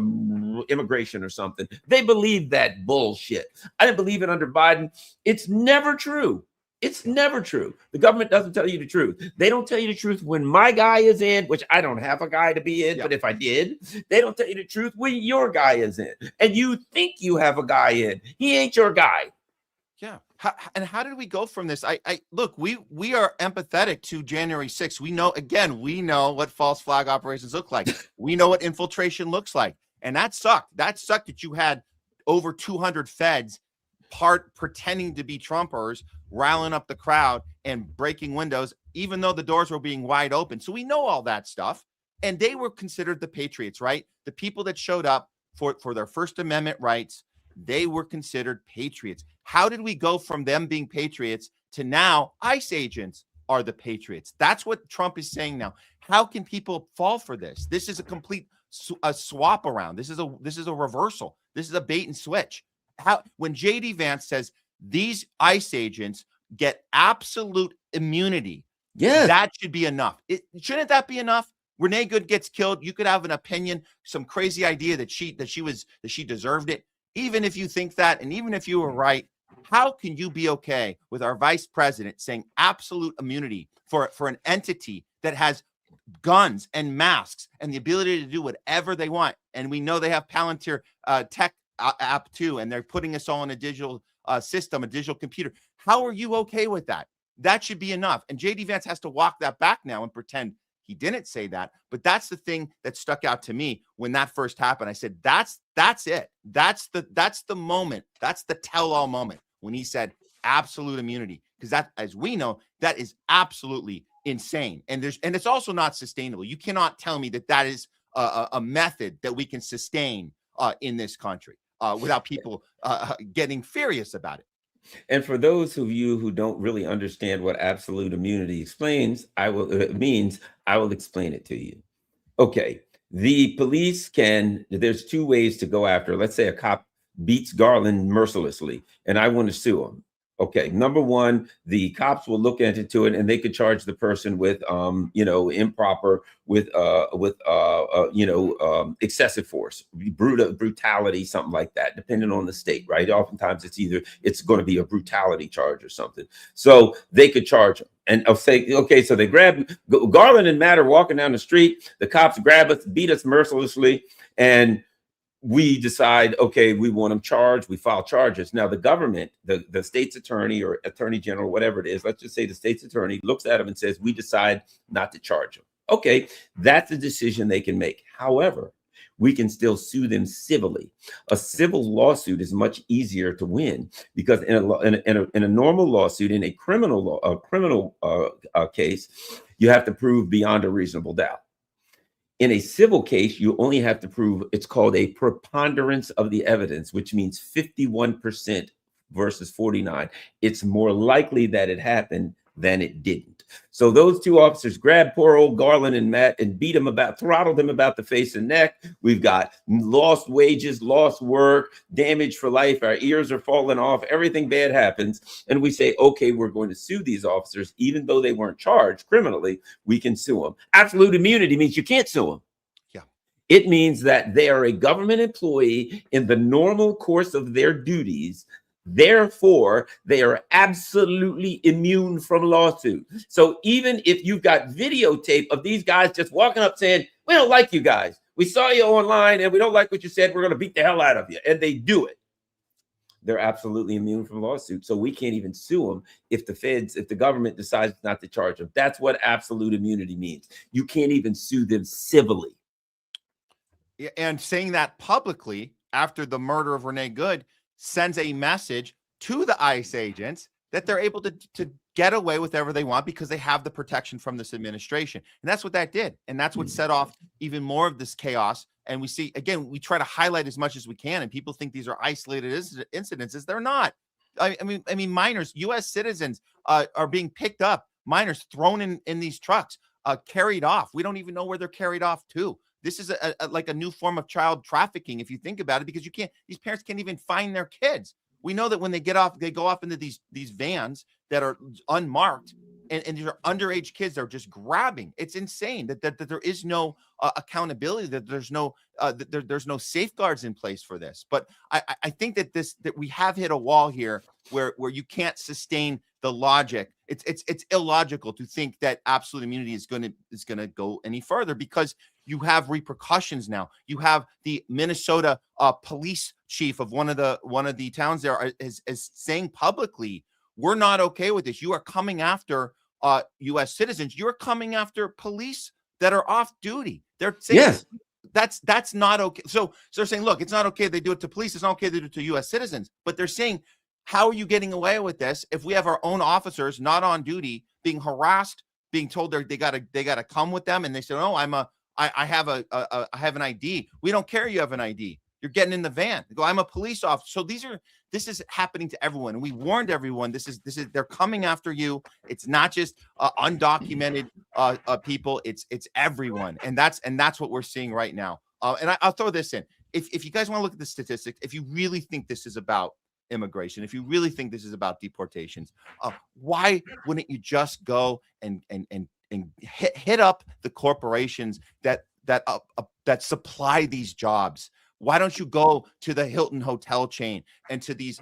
immigration or something. They believe that bullshit. I didn't believe it under Biden. It's never true. It's never true. The government doesn't tell you the truth. They don't tell you the truth when my guy is in, which I don't have a guy to be in, but if I did, they don't tell you the truth when your guy is in. And you think you have a guy in. He ain't your guy. Yeah. How did we go from this? I look, we are empathetic to January 6th. We know what false flag operations look like. We know what infiltration looks like. And that sucked. That sucked that you had over 200 feds pretending to be Trumpers, riling up the crowd and breaking windows, even though the doors were being wide open. So we know all that stuff. And they were considered the patriots, right? The people that showed up for their First Amendment rights, they were considered patriots. How did we go from them being patriots to now ICE agents are the patriots? That's what Trump is saying now. How can people fall for this? This is a complete swap around. This is a reversal. This is a bait and switch. When JD Vance says these ICE agents get absolute immunity, that should be enough. Shouldn't that be enough? Renee Good gets killed. You could have an opinion, some crazy idea that she deserved it. Even if you think that, and even if you were right, how can you be okay with our vice president saying absolute immunity for an entity that has guns and masks and the ability to do whatever they want? And we know they have Palantir tech app too, and they're putting us all in a digital system, a digital computer. How are you okay with that? That should be enough. And JD Vance has to walk that back now and pretend he didn't say that. But that's the thing that stuck out to me when that first happened. I said, that's it. That's the moment. That's the tell-all moment when he said absolute immunity. Because that, as we know, that is absolutely insane. And it's also not sustainable. You cannot tell me that is a method that we can sustain in this country without people getting furious about it. And for those of you who don't really understand what absolute immunity means, I will explain it to you. Okay, the police there's two ways to go after. Let's say a cop beats Garland mercilessly, and I want to sue him. Okay, number one, the cops will look into it, and they could charge the person with, improper, with excessive force, brutality, something like that, depending on the state, right? Oftentimes, it's going to be a brutality charge or something. So they could charge him, and say, okay, so they grab Garland and Matt are walking down the street. The cops grab us, beat us mercilessly, and we decide, okay, we want them charged. We file charges. Now, the government, the state's attorney or attorney general, whatever it is, let's just say the state's attorney looks at them and says, we decide not to charge them. Okay, that's a decision they can make. However, we can still sue them civilly. A civil lawsuit is much easier to win because in a normal lawsuit, in a criminal case, you have to prove beyond a reasonable doubt. In a civil case, you only have to prove, it's called a preponderance of the evidence, which means 51% versus 49. It's more likely that it happened than it didn't. So those two officers grabbed poor old Garland and Matt and throttled him about the face and neck. We've got lost wages, lost work, damage for life. Our ears are falling off. Everything bad happens. And we say, okay, we're going to sue these officers. Even though they weren't charged criminally, we can sue them. Absolute immunity means you can't sue them. Yeah. It means that they are a government employee in the normal course of their duties. Therefore, they are absolutely immune from lawsuit. So even if you've got videotape of these guys just walking up saying, we don't like you guys. We saw you online and we don't like what you said. We're going to beat the hell out of you. And they do it. They're absolutely immune from lawsuit. So we can't even sue them if the government decides not to charge them. That's what absolute immunity means. You can't even sue them civilly. And saying that publicly after the murder of Renee Good sends a message to the ICE agents that they're able to get away with whatever they want because they have the protection from this administration. And that's what that did. And that's what set off even more of this chaos. And we see, again, we try to highlight as much as we can, and people think these are isolated incidences. They're not. I mean, minors, U.S. citizens are being picked up, minors thrown in these trucks, carried off. We don't even know where they're carried off to. This is like a new form of child trafficking, if you think about it, because these parents can't even find their kids. We know that when they go off into these vans that are unmarked, and these are underage kids that are just grabbing. It's insane that there is no accountability, that there's no there's no safeguards in place for this. But I think that we have hit a wall here where you can't sustain the logic. It's illogical to think that absolute immunity is gonna go any further, because you have repercussions now. You have the Minnesota police chief of one of the towns there is saying publicly, we're not okay with this. You are coming after U.S. citizens. You're coming after police that are off duty. They're saying Yes. that's not okay. So they're saying, look, it's not okay they do it to police. It's not okay they do it to U.S. citizens. But they're saying, how are you getting away with this if we have our own officers not on duty being harassed, being told they gotta come with them, and they say, no, I have an ID. We don't care you have an ID. You're getting in the van. They go, I'm a police officer. So this is happening to everyone. And we warned everyone, this is they're coming after you. It's not just undocumented people. It's everyone. And that's what we're seeing right now. And I'll throw this in. If you guys want to look at the statistics, if you really think this is about immigration, if you really think this is about deportations, why wouldn't you just go and hit up the corporations that supply these jobs? Why don't you go to the Hilton hotel chain and to these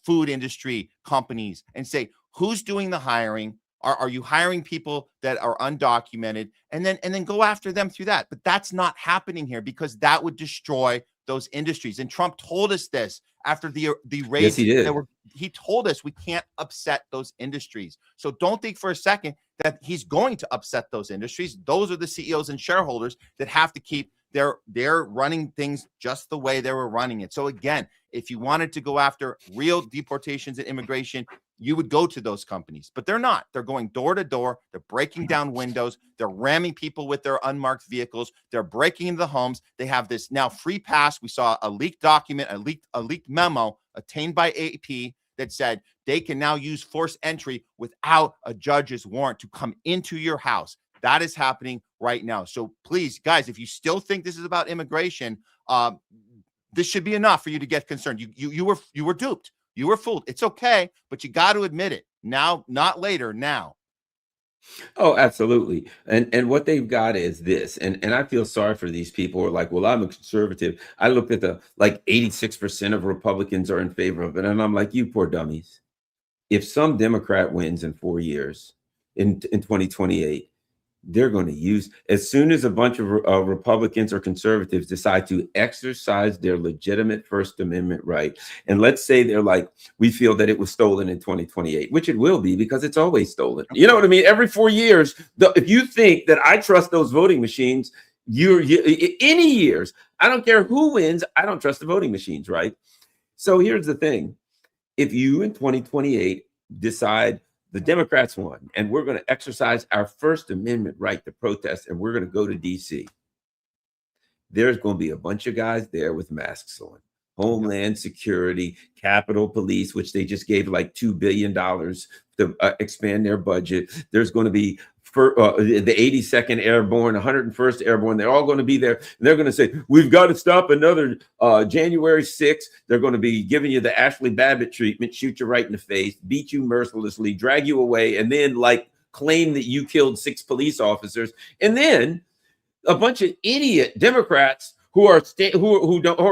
food industry companies and say, who's doing the hiring? Are you hiring people that are undocumented? And then go after them through that. But that's not happening here, because that would destroy those industries. And Trump told us this after the raids. Yes, he did. He told us we can't upset those industries. So don't think for a second that he's going to upset those industries. Those are the CEOs and shareholders that have to keep they're running things just the way they were running it. So again, if you wanted to go after real deportations and immigration, you would go to those companies, but they're not. They're going door to door. They're breaking down windows. They're ramming people with their unmarked vehicles. They're breaking into the homes. They have this now free pass. We saw a leaked document, a leaked memo obtained by AP that said they can now use forced entry without a judge's warrant to come into your house. That is happening right now. So please, guys, if you still think this is about immigration, this should be enough for you to get concerned. You were duped. You were fooled. It's okay, but you got to admit it now, not later. Now. Oh, absolutely. And what they've got is this, and I feel sorry for these people who are like, well, I'm a conservative. I looked at 86% of Republicans are in favor of it, and I'm like, you poor dummies. If some Democrat wins in 4 years, in 2028. They're going to use, as soon as a bunch of Republicans or conservatives decide to exercise their legitimate First Amendment right. And let's say they're like, we feel that it was stolen in 2028, which it will be, because it's always stolen. You know what I mean? Every 4 years, if you think that I trust those voting machines, any years, I don't care who wins, I don't trust the voting machines, right? So here's the thing. If you in 2028 decide the Democrats won, and we're going to exercise our First Amendment right to protest, and we're going to go to D.C., there's going to be a bunch of guys there with masks on. Homeland Security, Capitol Police, which they just gave like $2 billion to expand their budget. There's going to be the 82nd Airborne, 101st Airborne. They're all going to be there. And they're going to say, we've got to stop another January 6th. They're going to be giving you the Ashley Babbitt treatment, shoot you right in the face, beat you mercilessly, drag you away, and then claim that you killed 6 police officers. And then a bunch of idiot Democrats who are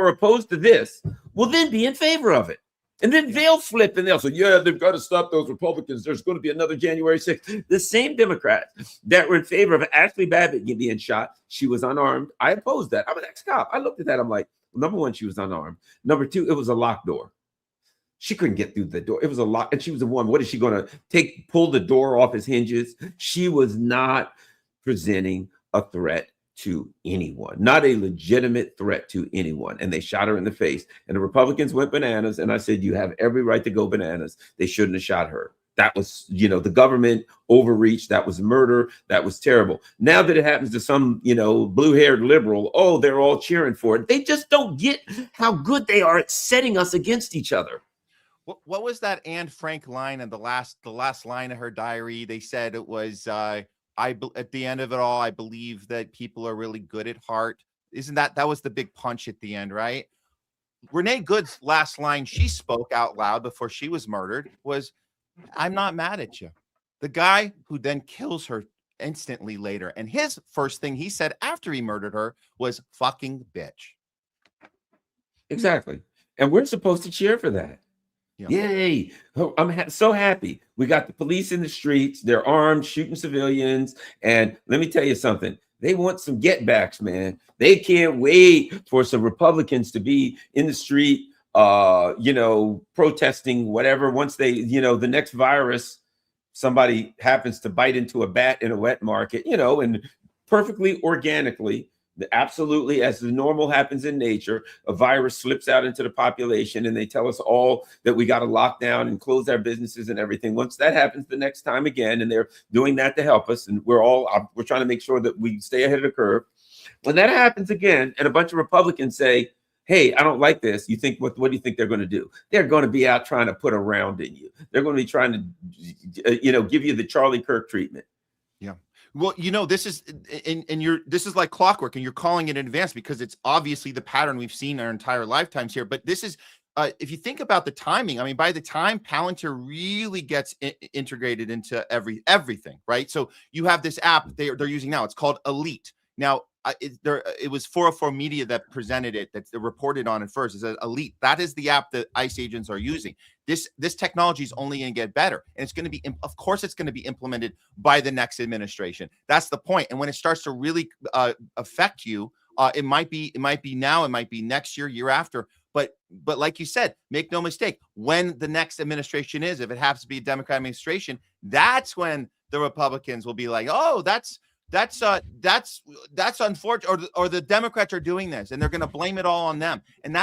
opposed to this will then be in favor of it. And then they'll flip and they'll say, yeah, they've got to stop those Republicans. There's going to be another January 6th. The same Democrats that were in favor of Ashley Babbitt being shot, she was unarmed. I opposed that. I'm an ex-cop. I looked at that. I'm like, well, number one, she was unarmed. Number two, it was a locked door. She couldn't get through the door. It was a lock. And she was the one. What is she going to pull the door off his hinges? She was not presenting a threat to anyone, not a legitimate threat to anyone. And they shot her in the face. And the Republicans went bananas. And I said, you have every right to go bananas. They shouldn't have shot her. That was, the government overreach. That was murder. That was terrible. Now that it happens to some, blue-haired liberal, oh, they're all cheering for it. They just don't get how good they are at setting us against each other. What was that Anne Frank line in the last line of her diary? They said it was, at the end of it all, I believe that people are really good at heart. Isn't that was the big punch at the end, right? Renee Good's last line she spoke out loud before she was murdered was, I'm not mad at you. The guy who then kills her instantly later. And his first thing he said after he murdered her was fucking bitch. Exactly. And we're supposed to cheer for that. Yeah. Yay. Oh, I'm so happy. We got the police in the streets. They're armed, shooting civilians. And let me tell you something. They want some get backs, man. They can't wait for some Republicans to be in the street, protesting whatever. Once they, the next virus, somebody happens to bite into a bat in a wet market, and perfectly organically, absolutely, as the normal happens in nature, a virus slips out into the population and they tell us all that we got to lock down and close our businesses and everything. Once that happens the next time again, and they're doing that to help us, and we're trying to make sure that we stay ahead of the curve. When that happens again, and a bunch of Republicans say, hey, I don't like this. You think, what do you think they're going to do? They're going to be out trying to put a round in you. They're going to be trying to, give you the Charlie Kirk treatment. Yeah. Well, this is this is like clockwork, and you're calling it in advance because it's obviously the pattern we've seen our entire lifetimes here. But this is, if you think about the timing, I mean, by the time Palantir really gets integrated into everything, right? So you have this app they're using now. It's called Elite. Now, it was 404 Media that presented it, that reported on it first. It says Elite. That is the app that ICE agents are using. This technology is only going to get better, and it's going to be, of course, it's going to be implemented by the next administration. That's the point. And when it starts to really affect you, it might be now, it might be next year, year after. But like you said, make no mistake, when the next administration is, if it happens to be a Democrat administration, that's when the Republicans will be like, oh, that's unfortunate, or the Democrats are doing this, and they're going to blame it all on them. And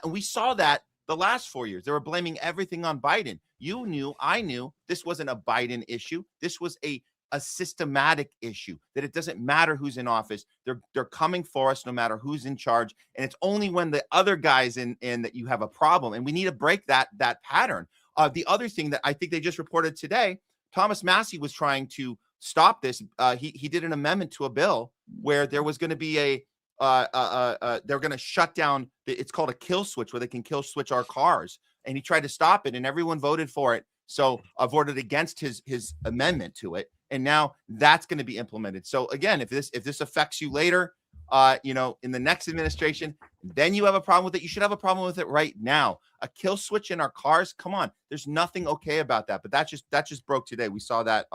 we saw that the last 4 years. They were blaming everything on Biden. You knew, I knew, this wasn't a Biden issue. This was a systematic issue, that it doesn't matter who's in office. They're coming for us no matter who's in charge. And it's only when the other guy's in that you have a problem. And we need to break that pattern. The other thing that I think they just reported today, Thomas Massie was trying to stop this. He did an amendment to a bill where there was going to be they're going to shut down. It's called a kill switch, where they can kill switch our cars. And he tried to stop it, and everyone voted for it. So I voted against his amendment to it. And now that's going to be implemented. So again, if this affects you later, in the next administration, then you have a problem with it. You should have a problem with it right now. A kill switch in our cars. Come on. There's nothing okay about that. But that just broke today. We saw that.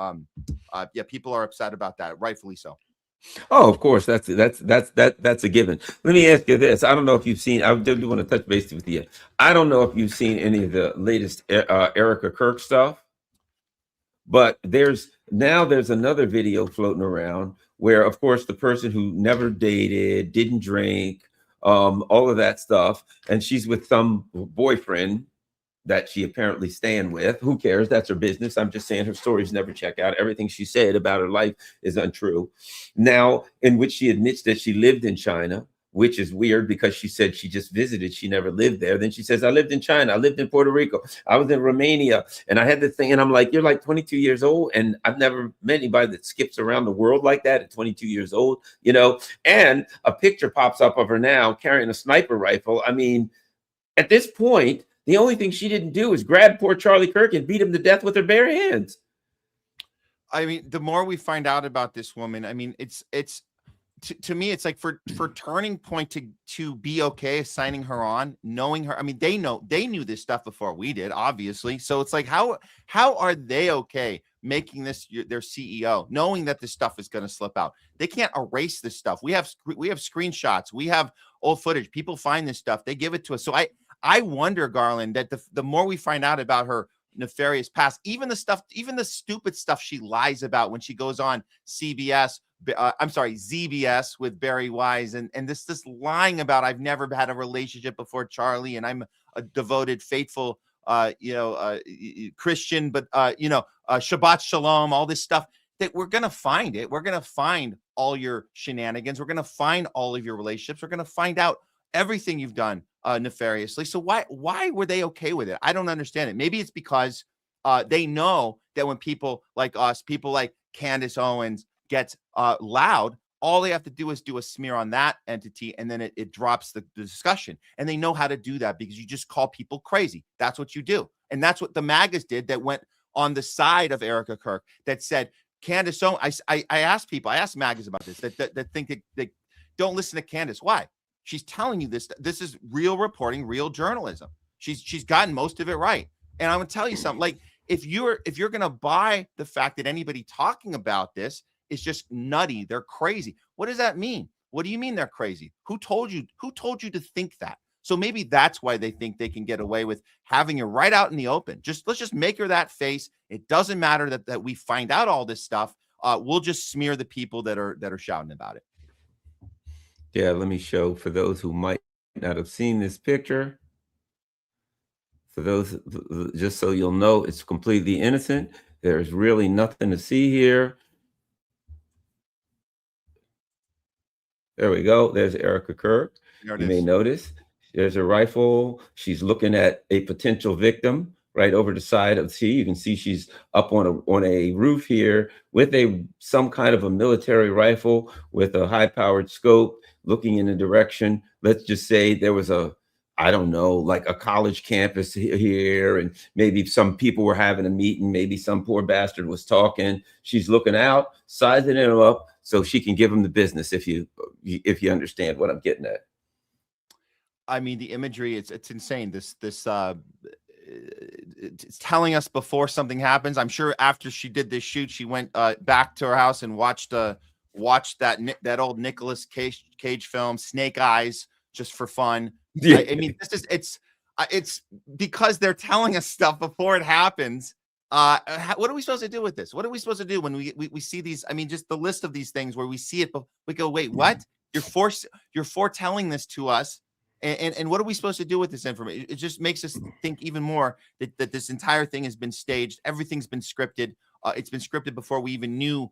People are upset about that. Rightfully so. Oh, of course. That's a given. Let me ask you this. I don't know if you've seen, I do want to touch base with you. I don't know if you've seen any of the latest Erica Kirk stuff, but there's another video floating around where, of course, the person who never dated, didn't drink, all of that stuff, and she's with some boyfriend that she apparently staying with. Who cares? That's her business. I'm just saying her stories never check out. Everything she said about her life is untrue. Now, in which she admits that she lived in China, which is weird because she said she just visited. She never lived there. Then she says, I lived in China. I lived in Puerto Rico. I was in Romania. And I had this thing. And I'm like, you're like 22 years old. And I've never met anybody that skips around the world like that at 22 years old, and a picture pops up of her now carrying a sniper rifle. I mean, at this point, the only thing she didn't do is grab poor Charlie Kirk and beat him to death with her bare hands. I mean, the more we find out about this woman, I mean, it's to me, it's like for Turning Point to be okay signing her on, knowing her. I mean, they knew this stuff before we did, obviously. So it's like, how are they okay making this their CEO, knowing that this stuff is going to slip out? They can't erase this stuff. We have screenshots. We have old footage. People find this stuff. They give it to us. So I wonder, Garland, that the more we find out about her nefarious past, even the stupid stuff she lies about when she goes on ZBS with Barry Wise, and this lying about, I've never had a relationship before Charlie, and I'm a devoted, faithful, Christian, but Shabbat Shalom, all this stuff, that we're going to find it. We're going to find all your shenanigans. We're going to find all of your relationships. We're going to find out everything you've done nefariously. So why were they okay with it? I don't understand it. Maybe it's because they know that when people like us, people like Candace Owens, gets loud, all they have to do is do a smear on that entity, and then it drops the discussion. And they know how to do that because you just call people crazy. That's what you do. And that's what the MAGAs did, that went on the side of Erica Kirk that said, Candace, so I asked people, I asked maggots about this, that think that don't listen to Candace. Why? She's telling you this. This is real reporting, real journalism. She's gotten most of it right. And I'm gonna tell you something. Like, if you're gonna buy the fact that anybody talking about this is just nutty, they're crazy. What does that mean? What do you mean they're crazy? Who told you to think that? So maybe that's why they think they can get away with having her right out in the open. Let's just make her that face. It doesn't matter that we find out all this stuff. We'll just smear the people that are shouting about it. Yeah, let me show for those who might not have seen this picture. For those, just so you'll know, it's completely innocent. There's really nothing to see here. There we go. There's Erica Kirk. You may notice there's a rifle. She's looking at a potential victim right over the side of the sea. You can see she's up on a roof here with some kind of a military rifle with a high-powered scope looking in a direction. Let's just say there was I don't know, like a college campus here, and maybe some people were having a meeting. Maybe some poor bastard was talking. She's looking out, sizing him up so she can give him the business. If you understand what I'm getting at. I mean, the imagery, it's insane. It's telling us before something happens. I'm sure after she did this shoot, she went back to her house and watched that old Nicolas Cage film, Snake Eyes, just for fun. Yeah. I mean, it's because they're telling us stuff before it happens. What are we supposed to do with this? What are we supposed to do when we see these? I mean, just the list of these things where we see it, but we go, wait, what? You're foretelling this to us. And what are we supposed to do with this information? It just makes us think even more that this entire thing has been staged. Everything's been scripted. It's been scripted before we even knew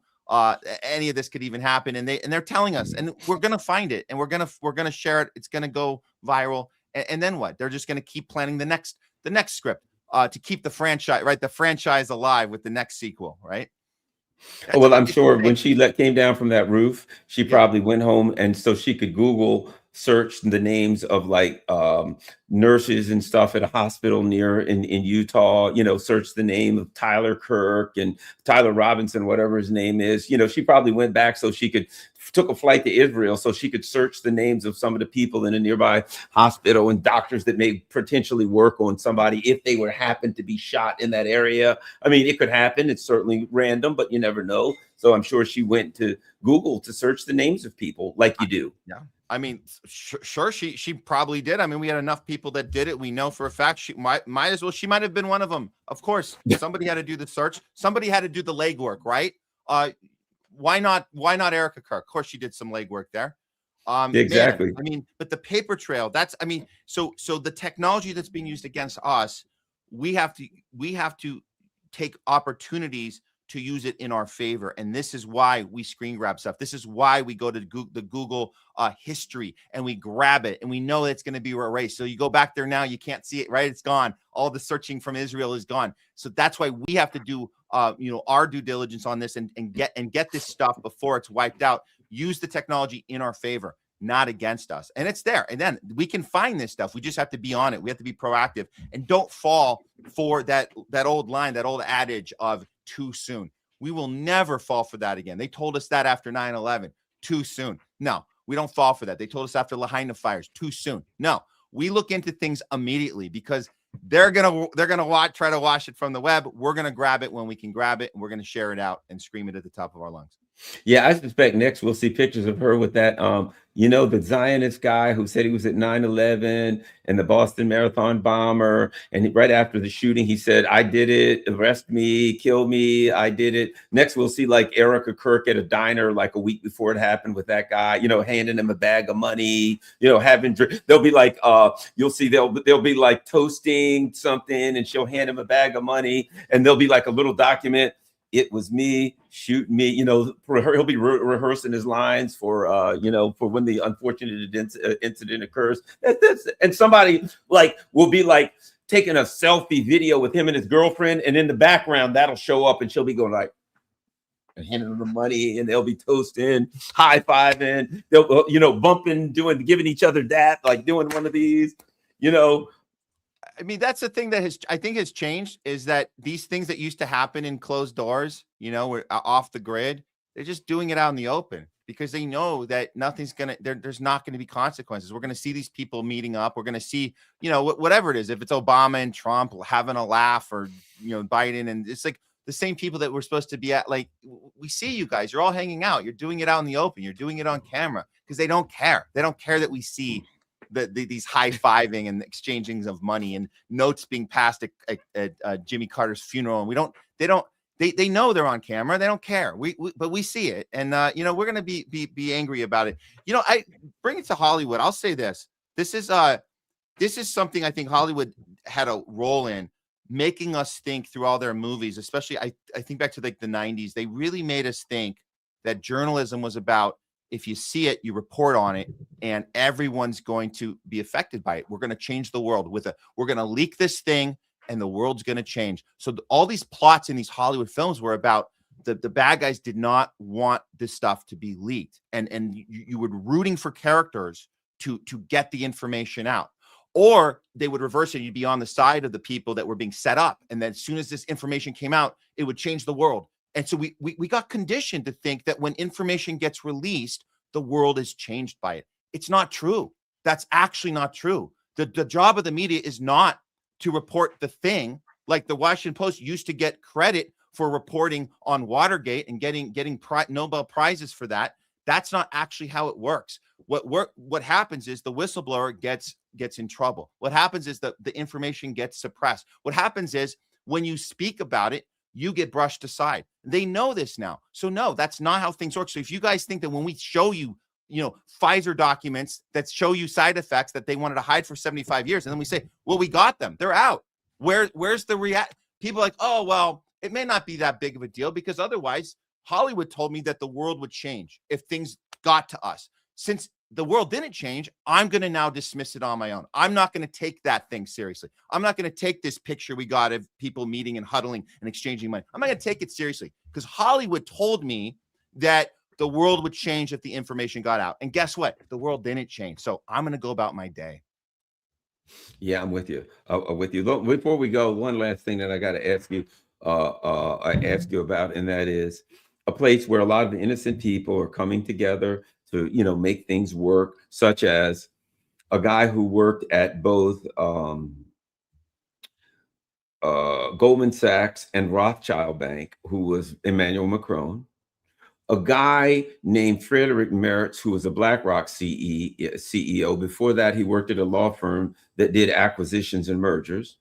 any of this could even happen. And they're telling us, and we're gonna find it, and we're gonna share it. It's gonna go viral. And then what? They're just gonna keep planning the next script to keep the franchise alive with the next sequel, right? Well, I'm sure when she came down from that roof, she probably went home, and so she could Google search the names of like nurses and stuff at a hospital in Utah, search the name of Tyler Kirk and Tyler Robinson, whatever his name is. She probably went back so she took a flight to Israel so she could search the names of some of the people in a nearby hospital and doctors that may potentially work on somebody if they happened to be shot in that area. I mean, it could happen. It's certainly random, but you never know. So I'm sure she went to Google to search the names of people like you do. Yeah. I mean, sure, she probably did. I mean, we had enough people that did it. We know for a fact she might have been one of them. Of course, somebody had to do the search. Somebody had to do the legwork, right? Why not Erica Kirk? Of course, she did some legwork there. Exactly. Man, I mean, but the paper trail, so the technology that's being used against us, we have to take opportunities to use it in our favor. And this is why we screen grab stuff. This is why we go to the Google history and we grab it, and we know it's going to be erased. So you go back there now, you can't see it, right? It's gone. All the searching from Israel is gone. So that's why we have to do our due diligence on this and get this stuff before it's wiped out. Use the technology in our favor, not against us. And it's there. And then we can find this stuff. We just have to be on it. We have to be proactive, and don't fall for that old line, that old adage of too soon. We will never fall for that again. They told us that after 9/11, too soon. No, we don't fall for that. They told us after Lahaina fires, too soon. No, we look into things immediately because they're gonna try to wash it from the web. We're gonna grab it when we can grab it, and we're gonna share it out and scream it at the top of our lungs. Yeah, I suspect next we'll see pictures of her with that, the Zionist guy who said he was at 9/11 and the Boston Marathon bomber. And right after the shooting, he said, I did it, arrest me, kill me, I did it. Next, we'll see like Erica Kirk at a diner like a week before it happened with that guy, handing him a bag of money, they'll be like, you'll see they'll be like toasting something, and she'll hand him a bag of money, and there'll be like a little document. It was me, shoot me, he'll be rehearsing his lines for when the unfortunate incident occurs. And somebody will be like taking a selfie video with him and his girlfriend. And in the background, that'll show up, and she'll be going like, and handing them the money, and they'll be toasting, high-fiving, they'll, bumping, giving each other that, like doing one of these, I mean, that's the thing that I think has changed, is that these things that used to happen in closed doors, we're off the grid, they're just doing it out in the open because they know that nothing's there's not going to be consequences. We're going to see these people meeting up. We're going to see, whatever it is, if it's Obama and Trump having a laugh, or, Biden, and it's like the same people that we're supposed to be at. Like, we see you guys, you're all hanging out. You're doing it out in the open. You're doing it on camera because they don't care. They don't care that we see these high-fiving and exchanging of money and notes being passed at Jimmy Carter's funeral. And they know they're on camera. They don't care. But we see it. And, we're going to be angry about it. I bring it to Hollywood. I'll say this. This is something I think Hollywood had a role in, making us think through all their movies, especially I think back to like the 90s. They really made us think that journalism was about, if you see it, you report on it, and everyone's going to be affected by it. We're going to change the world we're going to leak this thing and the world's going to change. So all these plots in these Hollywood films were about the bad guys did not want this stuff to be leaked. And you were rooting for characters to get the information out, or they would reverse it. You'd be on the side of the people that were being set up. And then as soon as this information came out, it would change the world. And so we got conditioned to think that when information gets released, the world is changed by it. It's not true. That's actually not true. The job of the media is not to report the thing. Like the Washington Post used to get credit for reporting on Watergate and getting Nobel Prizes for that. That's not actually how it works. What happens is the whistleblower gets in trouble. What happens is the information gets suppressed. What happens is when you speak about it, you get brushed aside. They know this now. So no, that's not how things work. So if you guys think that when we show you, Pfizer documents that show you side effects that they wanted to hide for 75 years, and then we say, well, we got them, they're out. Where's the react? People are like, oh, well, it may not be that big of a deal because otherwise Hollywood told me that the world would change if things got to us. Since the world didn't change, I'm going to now dismiss it on my own. I'm not going to take that thing seriously. I'm not going to take this picture we got of people meeting and huddling and exchanging money. I'm not going to take it seriously because Hollywood told me that the world would change if the information got out. And guess what? The world didn't change. So I'm going to go about my day. Yeah, I'm with you. With you. Look, before we go, one last thing that I got to ask you, about, and that is a place where a lot of the innocent people are coming together to, make things work, such as a guy who worked at both Goldman Sachs and Rothschild Bank, who was Emmanuel Macron. A guy named Frederick Meritz, who was a BlackRock CEO. Before that, he worked at a law firm that did acquisitions and mergers.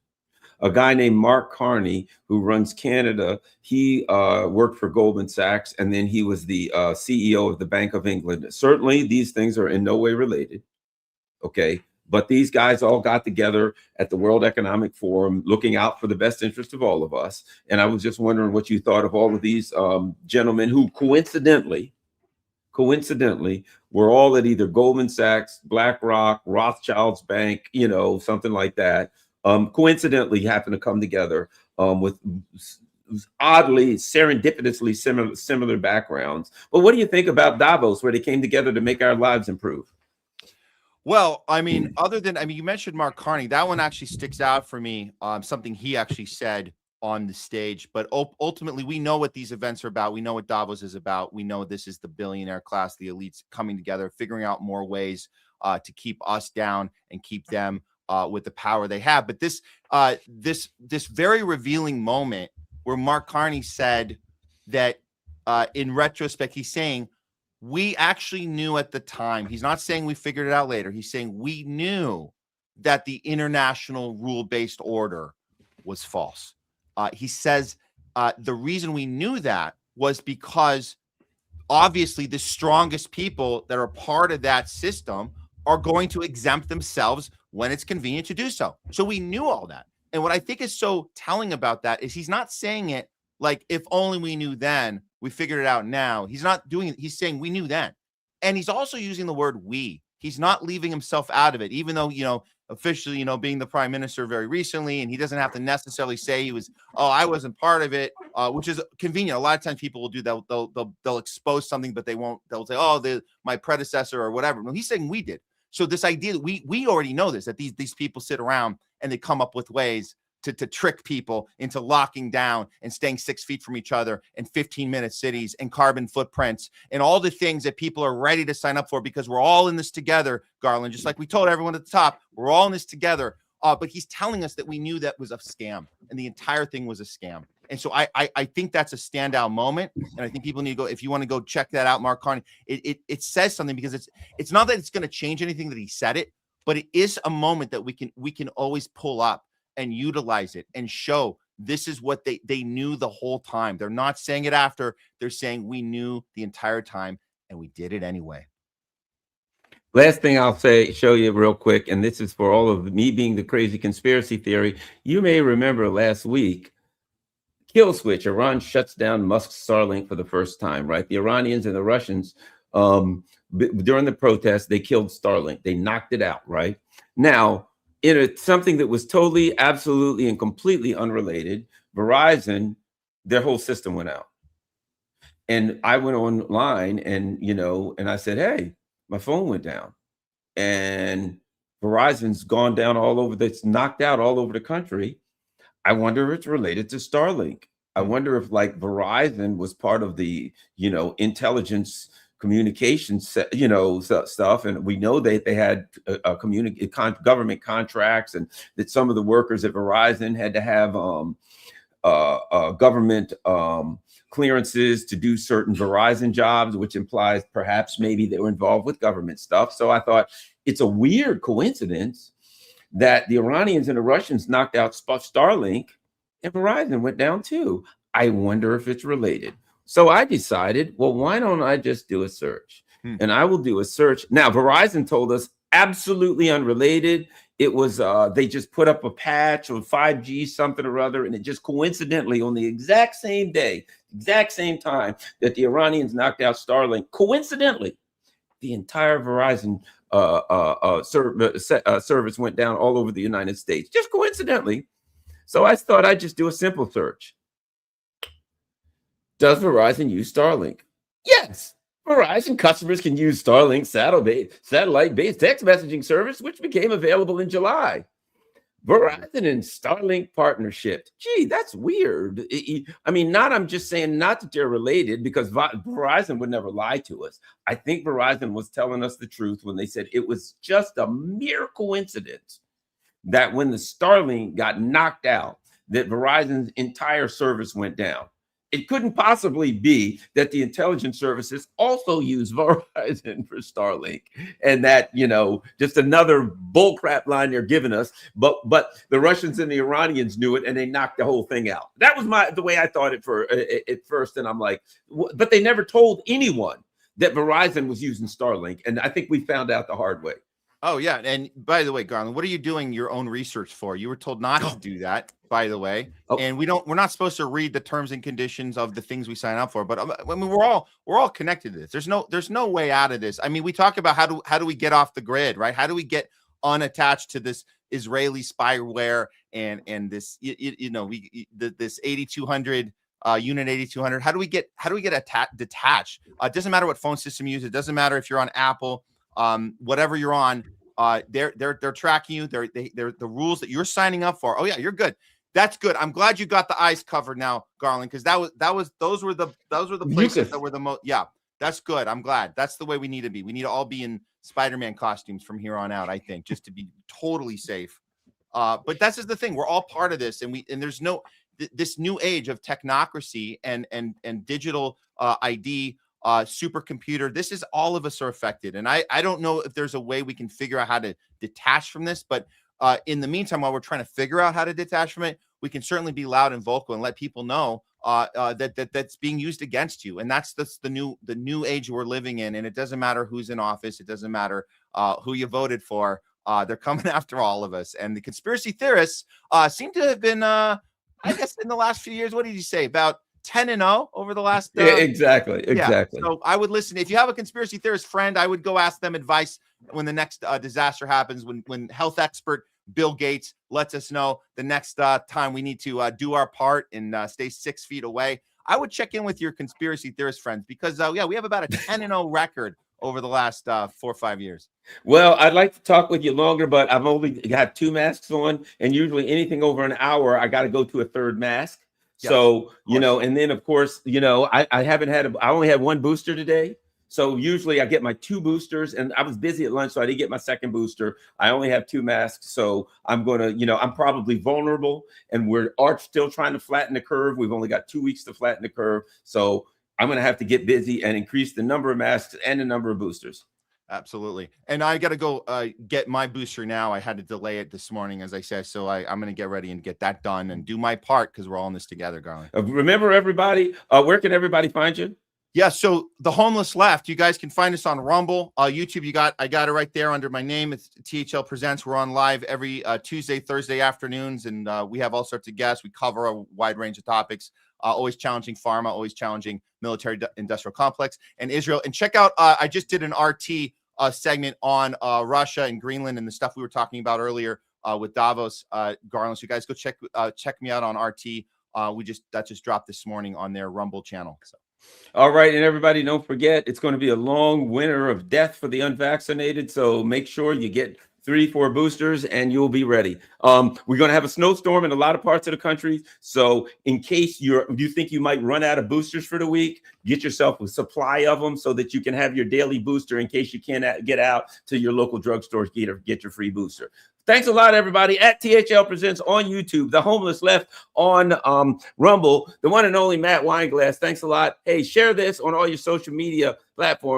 A guy named Mark Carney, who runs Canada. He worked for Goldman Sachs, and then he was the CEO of the Bank of England. Certainly, these things are in no way related, okay? But these guys all got together at the World Economic Forum, looking out for the best interest of all of us. And I was just wondering what you thought of all of these gentlemen who coincidentally, were all at either Goldman Sachs, BlackRock, Rothschild's Bank, something like that. Coincidentally happen to come together with oddly, serendipitously similar backgrounds. But what do you think about Davos, where they came together to make our lives improve? Well, I mean, you mentioned Mark Carney. That one actually sticks out for me. Something he actually said on the stage. But ultimately, we know what these events are about. We know what Davos is about. We know this is the billionaire class, the elites coming together, figuring out more ways to keep us down and keep them with the power they have. But this very revealing moment where Mark Carney said that in retrospect, he's saying, we actually knew at the time. He's not saying we figured it out later. He's saying we knew that the international rule-based order was false. He says the reason we knew that was because obviously the strongest people that are part of that system are going to exempt themselves when it's convenient to do so. So we knew all that. And what I think is so telling about that is he's not saying it like, if only we knew then, we figured it out now. He's not doing it. He's saying we knew then. And he's also using the word we. He's not leaving himself out of it, even though, officially, being the prime minister very recently, and he doesn't have to necessarily say he was, I wasn't part of it, which is convenient. A lot of times people will do that. They'll expose something, but they won't, they'll say, my predecessor or whatever. No, he's saying we did. So this idea that we already know this, that these people sit around and they come up with ways to trick people into locking down and staying 6 feet from each other, and 15-minute cities and carbon footprints and all the things that people are ready to sign up for, because we're all in this together, Garland, just like we told everyone at the top, we're all in this together. But he's telling us that we knew that was a scam, and the entire thing was a scam. And so I think that's a standout moment. And I think people need to go, if you want to go check that out, Mark Carney, it says something, because it's not that it's going to change anything that he said it, but it is a moment that we can always pull up and utilize it and show this is what they knew the whole time. They're not saying it after, they're saying we knew the entire time and we did it anyway. Last thing I'll show you real quick, and this is for all of me being the crazy conspiracy theory. You may remember last week, kill switch, Iran shuts down Musk's Starlink for the first time, right? The Iranians and the Russians, during the protests, they killed Starlink. They knocked it out, right? Now, something that was totally, absolutely, and completely unrelated, Verizon, their whole system went out. And I went online and, and I said, hey, my phone went down. And Verizon's gone down all over, it's knocked out all over the country. I wonder if it's related to Starlink. I wonder if like Verizon was part of the, intelligence communications, stuff. And we know that they had government contracts, and that some of the workers at Verizon had to have government clearances to do certain Verizon jobs, which implies perhaps maybe they were involved with government stuff. So I thought it's a weird coincidence that the Iranians and the Russians knocked out Starlink and Verizon went down too. I wonder if it's related. So I decided, well, why don't I just do a search? And I will do a search. Now, Verizon told us absolutely unrelated. It was, they just put up a patch on 5G something or other, and it just coincidentally on the exact same day, exact same time that the Iranians knocked out Starlink, coincidentally, the entire Verizon service went down all over the United States, just coincidentally. So I thought I'd just do a simple search. Does Verizon use Starlink? Yes. Verizon customers can use Starlink satellite-based text messaging service, which became available in July. Verizon and Starlink partnership. Gee, that's weird. I mean, I'm just saying not that they're related, because Verizon would never lie to us. I think Verizon was telling us the truth when they said it was just a mere coincidence that when the Starlink got knocked out, that Verizon's entire service went down. It couldn't possibly be that the intelligence services also use Verizon for Starlink, and that, just another bullcrap line they're giving us. But the Russians and the Iranians knew it, and they knocked the whole thing out. That was the way I thought it at first. And I'm like, but they never told anyone that Verizon was using Starlink. And I think we found out the hard way. Oh, yeah. And by the way, Garland, what are you doing your own research for? You were told not to do that, by the way. Oh. And we're not supposed to read the terms and conditions of the things we sign up for. But I mean, we're all connected to this. There's no way out of this. I mean, we talk about how do we get off the grid, right? How do we get unattached to this Israeli spyware and this, this 8200 unit 8200? How do we get detached? It doesn't matter what phone system you use. It doesn't matter if you're on Apple. Whatever you're on, they're tracking you. They're the rules that you're signing up for. Oh yeah, you're good. That's good. I'm glad you got the eyes covered now, Garland, because those were the places that were the most. Yeah, that's good. I'm glad. That's the way we need to be. We need to all be in Spider-Man costumes from here on out, I think, just to be totally safe. But that's just the thing. We're all part of this, and there's this new age of technocracy and digital ID. Supercomputer. This is all of us are affected. And I don't know if there's a way we can figure out how to detach from this, but in the meantime, while we're trying to figure out how to detach from it, we can certainly be loud and vocal and let people know that's being used against you. And that's the new age we're living in. And it doesn't matter who's in office. It doesn't matter who you voted for. They're coming after all of us. And the conspiracy theorists seem to have been, I guess, in the last few years, what did you say? About 10-0 over the last yeah, exactly. So I would listen. If you have a conspiracy theorist friend, I would go ask them advice when the next disaster happens, when health expert Bill Gates lets us know the next time we need to do our part and stay 6 feet away. I would check in with your conspiracy theorist friends, because we have about a 10-0 record over the last 4 or 5 years? Well, I'd like to talk with you longer, but I've only got 2 masks on, and usually anything over an hour, I got to go to a third mask. Yes, So, and then of course, I haven't had I only had 1 booster today. So usually I get my 2 boosters, and I was busy at lunch, so I didn't get my second booster. I only have 2 masks. So I'm going to, I'm probably vulnerable, and we're still trying to flatten the curve. We've only got 2 weeks to flatten the curve. So I'm going to have to get busy and increase the number of masks and the number of boosters. Absolutely. And I got to go get my booster now. I had to delay it this morning, as I said. So I'm going to get ready and get that done and do my part, because we're all in this together, Garland. Remember, everybody, where can everybody find you? Yeah, so The Homeless Left. You guys can find us on Rumble, YouTube. I got it right there under my name. It's THL Presents. We're on live every Tuesday, Thursday afternoons, and we have all sorts of guests. We cover a wide range of topics. Always challenging pharma, always challenging military-industrial complex and Israel. And check out, I just did an RT segment on Russia and Greenland and the stuff we were talking about earlier with Davos, Garland. So you guys go check me out on RT. That just dropped this morning on their Rumble channel. So. All right, and everybody, don't forget, it's going to be a long winter of death for the unvaccinated. So make sure you get 3-4 boosters, and you'll be ready. We're going to have a snowstorm in a lot of parts of the country. So in case you think you might run out of boosters for the week, get yourself a supply of them so that you can have your daily booster in case you can't get out to your local drugstore to get your free booster. Thanks a lot, everybody. At THL Presents on YouTube, The Homeless Left on Rumble, the one and only Matt Weinglass. Thanks a lot. Hey, share this on all your social media platforms.